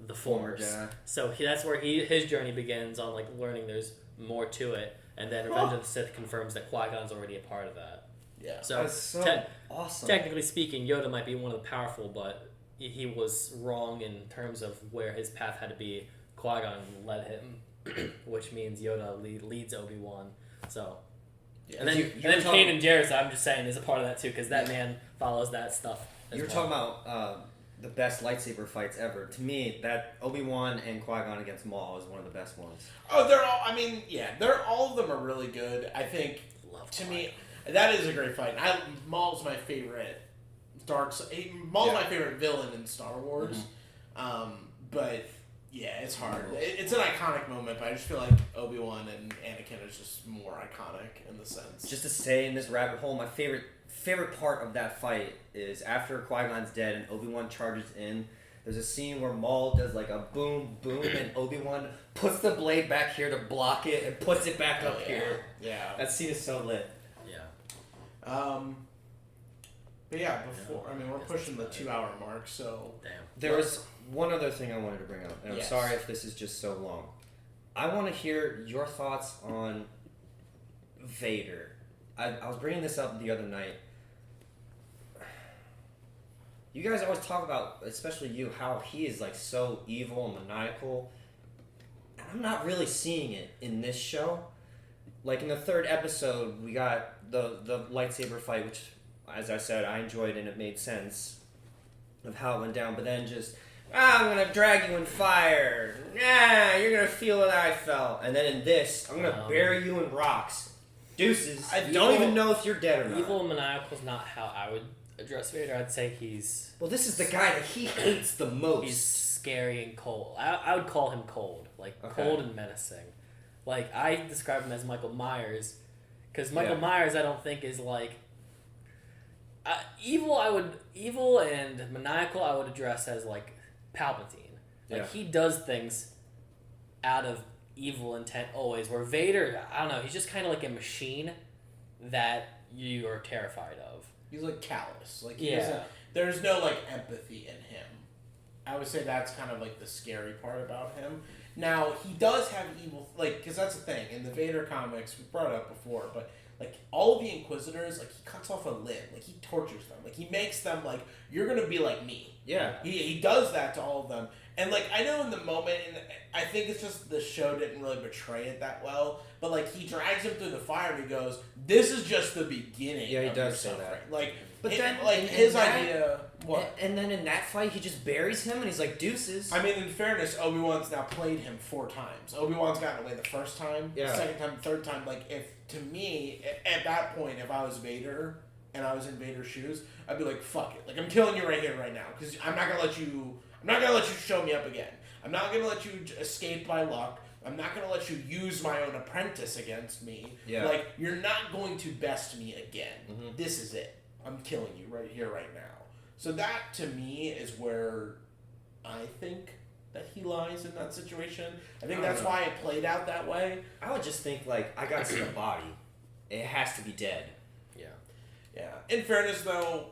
the Former Force. Jedi. So that's where his journey begins on like learning there's more to it, and then Revenge of the Sith confirms that Qui-Gon's already a part of that. Yeah. So, That's so awesome. technically speaking, Yoda might be one of the powerful, but he was wrong in terms of where his path had to be. Qui-Gon led him, which means Yoda leads Obi-Wan. So, Yeah. and then You were talking- Kanan Jarrus, I'm just saying, is a part of that too, because that man follows that stuff. As You were well. talking about the best lightsaber fights ever. To me, that Obi-Wan and Qui-Gon against Maul is one of the best ones. Oh, they're all. I mean, yeah, all of them are really good. I think Love to Qui-Gon. me, that is a great fight. Maul's my favorite Maul's my favorite villain in Star Wars. But yeah, it's hard. It's an iconic moment, but I just feel like Obi-Wan and Anakin is just more iconic in the sense. Just to stay in this rabbit hole, my favorite part of that fight is after Qui-Gon's dead and Obi-Wan charges in. There's a scene where Maul does like a boom, boom, and Obi-Wan puts the blade back here to block it and puts it back up here. Yeah. That scene is so lit. Yeah. But yeah, we're pushing the 2-hour mark, so. Damn. There was one other thing I wanted to bring up, and I'm Yes. sorry if this is just so long. I want to hear your thoughts on Vader. I was bringing this up the other night. You guys always talk about, especially you, how he is like so evil and maniacal. And I'm not really seeing it in this show. Like in the third episode, we got the lightsaber fight, which, as I said, I enjoyed and it made sense of how it went down. But then just, I'm gonna drag you in fire. Nah, you're gonna feel what I felt. And then in this, I'm gonna bury you in rocks. Deuces. I don't even know if you're dead or not. Evil and maniacal is not how I would address Vader. I'd say he's... Well, this is the guy that he hates the most. He's scary and cold. I would call him cold. Like, Okay. cold and menacing. Like, I describe him as Michael Myers. Because Michael Yeah. Myers, I don't think, is like... Evil and maniacal, I would address as, like, Palpatine. Like, Yeah. he does things out of evil intent always. Where Vader, I don't know, he's just kind of like a machine that you are terrified of. He's like callous. Like there's no like empathy in him. I would say that's kind of like the scary part about him. Now he does have evil, like because that's the thing in the Vader comics. We brought it up before, but like all of the Inquisitors, like he cuts off a limb, like he tortures them, like he makes them like you're gonna be like me. Yeah. He does that to all of them. And, like, I know in the moment, and I think it's just the show didn't really portray it that well, but, like, he drags him through the fire and he goes, this is just the beginning Yeah, he of does your say suffering. that. Like, But then, like, in his that- idea... What? And then in that fight, he just buries him and he's like, deuces. I mean, in fairness, Obi-Wan's now played him 4 times. Obi-Wan's gotten away the first time, the second time, the third time. Like, if, to me, at that point, if I was Vader and I was in Vader's shoes, I'd be like, fuck it. Like, I'm killing you right here, right now. Because I'm not going to let you show me up again. I'm not going to let you escape by luck. I'm not going to let you use my own apprentice against me. Yeah. Like, you're not going to best me again. This is it. I'm killing you right here, right now. So that, to me, is where I think that he lies in that situation. I think that's why it played out that way. I would just think, like, I gotta see the body. It has to be dead. Yeah. Yeah. In fairness, though,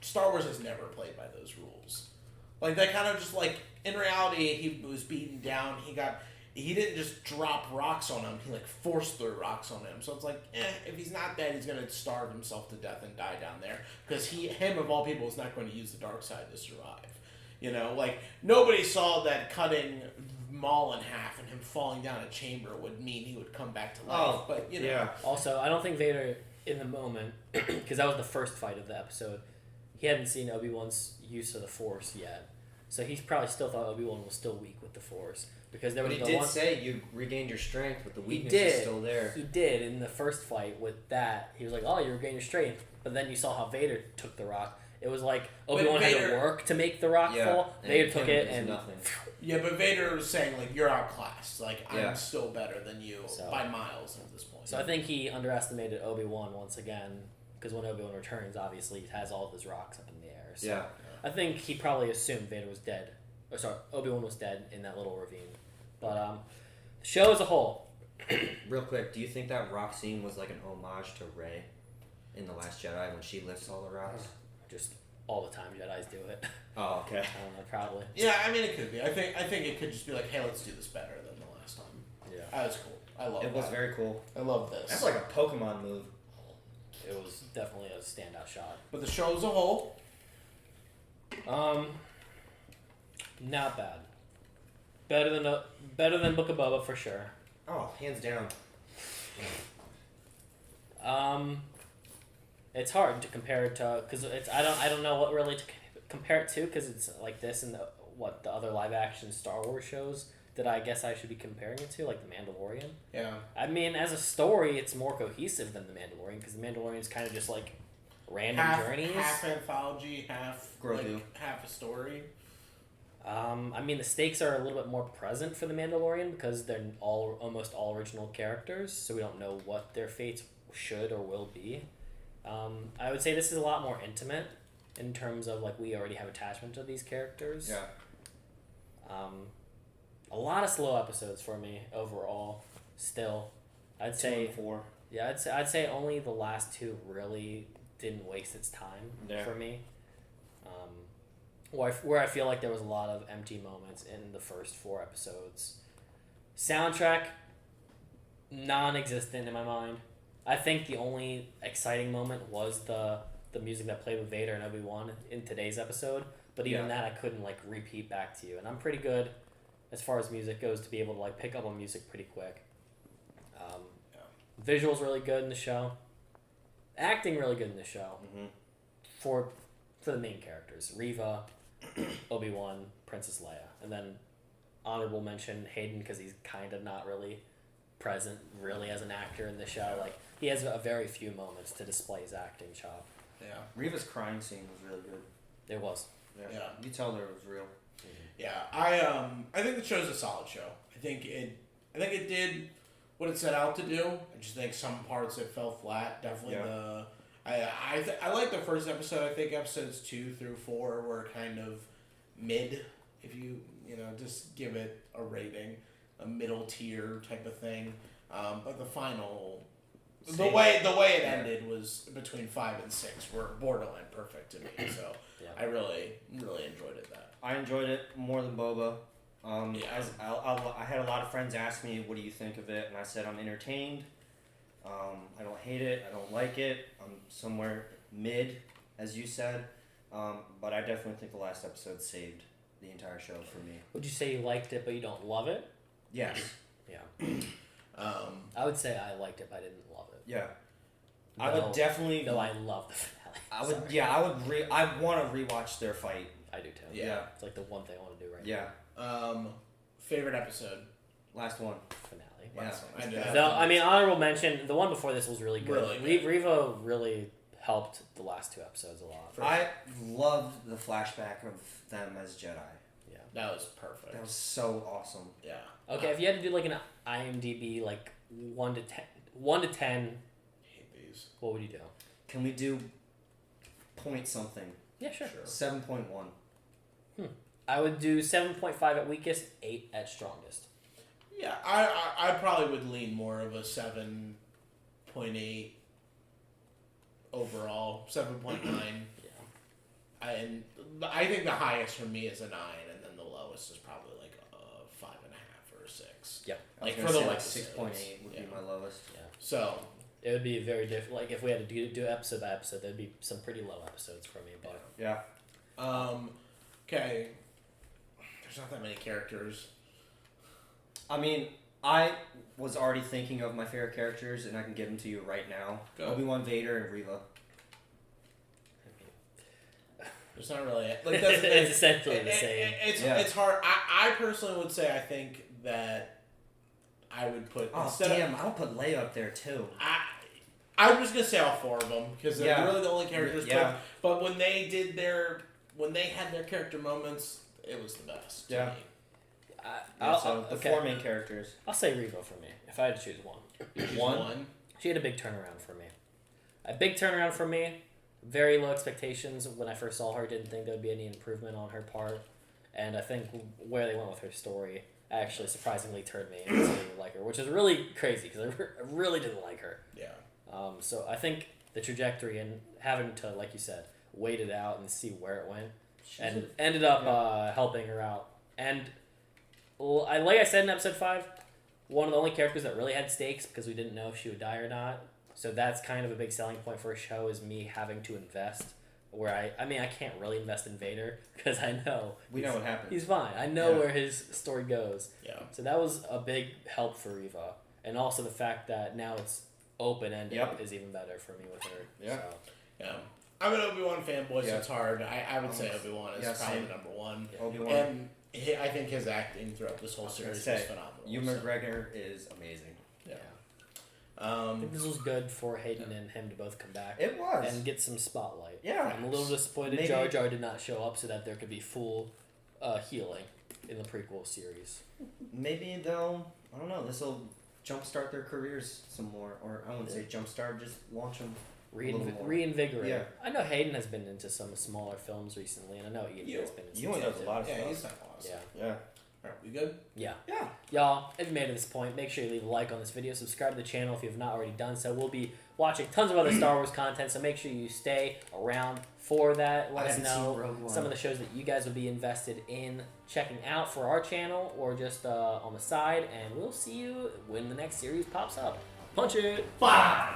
Star Wars has never played by those rules. Like, they kind of just, like, in reality, he was beaten down. He didn't just drop rocks on him. He, like, forced threw rocks on him. So it's like, if he's not dead, he's going to starve himself to death and die down there. Because him, of all people, is not going to use the dark side to survive. You know, like, nobody saw that cutting Maul in half and him falling down a chamber would mean he would come back to life. But, you know. Yeah. Also, I don't think Vader, in the moment, because that was the first fight of the episode, he hadn't seen Obi-Wan's use of the Force yet. So he probably still thought Obi-Wan was still weak with the Force. Because there was But he did say you regained your strength, but the weakness is still there. He did in the first fight with that. He was like, "Oh, you regained your strength." But then you saw how Vader took the rock. It was like Obi-Wan had to work to make the rock fall. Vader took it and nothing. Yeah, but Vader was saying, like, you're outclassed. Like, I'm still better than you by miles at this point. So I think he underestimated Obi-Wan once again. Because when Obi-Wan returns, obviously he has all of his rocks up in the air. So I think he probably assumed Vader was dead. Or sorry, Obi-Wan was dead in that little ravine. But the show as a whole. Real quick, do you think that rock scene was like an homage to Rey in The Last Jedi when she lifts all the rocks? Just all the time Jedis do it. Oh, okay. I don't know, probably. Yeah, I mean, it could be. I think it could just be like, hey, let's do this better than the last time. Yeah. That was cool. I love it. It was very cool. I love this. That's like a Pokemon move. It was definitely a standout shot. But the show as a whole? Not bad. Better than Book of Boba for sure. Oh, hands down. It's hard to compare it to because I don't know what really to compare it to because it's like this and the other live action Star Wars shows that I guess I should be comparing it to, like The Mandalorian. Yeah. I mean, as a story, it's more cohesive than The Mandalorian because The Mandalorian is kind of just like random journeys. Half anthology, half Grogu. like, half a story. I mean, the stakes are a little bit more present for The Mandalorian because they're almost all original characters, so we don't know what their fates should or will be. I would say this is a lot more intimate in terms of like we already have attachment to these characters. Yeah. A lot of slow episodes for me overall. Still, I'd say 4. Yeah, I'd say only the last 2 really didn't waste its time for me. Where I feel like there was a lot of empty moments in the first 4 episodes. Soundtrack, non-existent in my mind. I think the only exciting moment was the music that played with Vader and Obi-Wan in today's episode. But even that I couldn't like repeat back to you. And I'm pretty good as far as music goes to be able to like pick up on music pretty quick. Visuals really good in the show. Acting really good in the show. Mm-hmm. For the main characters. Reva, Obi-Wan, Princess Leia. And then honorable mention Hayden because he's kind of not really present really as an actor in the show. Like he has a very few moments to display his acting chop. Yeah. Reva's crying scene was really good. It was. Yeah. You could tell there it was real. Yeah. I think the show's a solid show. I think it did what it set out to do. I just think some parts it fell flat. Definitely I like the first episode. I think episodes 2 through 4 were kind of mid. If you just give it a rating, a middle tier type of thing. But the final, the way it ended was between 5 and 6 were borderline perfect to me. So I really enjoyed it. I enjoyed it more than Boba. I had a lot of friends ask me, "What do you think of it?" And I said, "I'm entertained. I don't hate it. I don't like it. I'm somewhere mid, as you said. But I definitely think the last episode saved the entire show for me." Would you say you liked it but you don't love it? Yes. Yeah. I would say I liked it but I didn't love it. Yeah. I would definitely. Though I love the finale. I would. Sorry. Yeah. I want to rewatch their fight. I do too. Yeah. It's like the one thing I want to do right now. Favorite episode? Last one. Finale. Last one. I mean, honorable mention. The one before this was really good. Really good. Reva really helped the last 2 episodes a lot. I loved the flashback of them as Jedi. Yeah. That was perfect. That was so awesome. Yeah. Okay, if you had to do like an IMDb like 1 to 10, I hate these. what would you do? Can we do point something. Yeah, sure. 7.1. I would do 7.5 at weakest, 8 at strongest. Yeah, I probably would lean more of a 7.8 overall, 7.9. Yeah. And I think the highest for me is a 9, and then the lowest is probably like a 5.5 or a 6. Yep. Like I for was the gonna like say, like 6.8 would be my lowest. Yeah. So It would be very different. Like if we had to do episode by episode, there'd be some pretty low episodes for me. But Yeah. okay. There's not that many characters. I mean, I was already thinking of my favorite characters, and I can give them to you right now. Go. Obi-Wan, Vader, and Reva. There's not really like it's essentially the same. It's hard. I personally would say I think that I would put Oh damn! I'll put Leia up there too. I'm just gonna say all 4 of them because they're really the only characters. Yeah. But when they had their character moments, it was the best. to Yeah. me. So the 4 main characters. I'll say Reva for me if I had to choose one. One. She had a big turnaround for me. A big turnaround for me. Very low expectations when I first saw her. Didn't think there would be any improvement on her part, and I think where they went with her story actually surprisingly turned me into like her, which is really crazy because I really didn't like her. Yeah. So I think the trajectory and having to, like you said, wait it out and see where it went, and ended up helping her out. And like I said in episode 5, one of the only characters that really had stakes because we didn't know if she would die or not. So that's kind of a big selling point for a show is me having to invest. Where I mean I can't really invest in Vader because I know We know what happens. he's fine. I know where his story goes. Yeah. So that was a big help for Reva, and also the fact that now it's open ended is even better for me with her. Yeah. So. Yeah. I'm an Obi-Wan fanboy, so Yeah. it's hard. I would say Obi-Wan is probably same. the number 1. Obi-Wan. And I think his acting throughout this whole series is phenomenal. Ewan McGregor is amazing. Yeah. I think this was good for Hayden and him to both come back. It was. And get some spotlight. Yeah. I'm a little disappointed Maybe- Jar Jar did not show up so that there could be full healing in the prequel series. Maybe they'll, I don't know, this will jumpstart their careers some more. Or I wouldn't say jumpstart, just launch them Reinvigorate. Yeah. I know Hayden has been into some smaller films recently, and I know Ian has been into Ewan some does a too. lot of Yeah, stuff. he's not awesome. Yeah. Yeah. Alright, we good? Yeah. Yeah. Y'all, if you made it to this point, make sure you leave a like on this video. Subscribe to the channel if you have not already done so. We'll be watching tons of other Star Wars content, so make sure you stay around for that. Let I us haven't know seen Rogue One. some of the shows that you guys would be invested in checking out for our channel or just on the side, and we'll see you when the next series pops up. Punch it! Bye!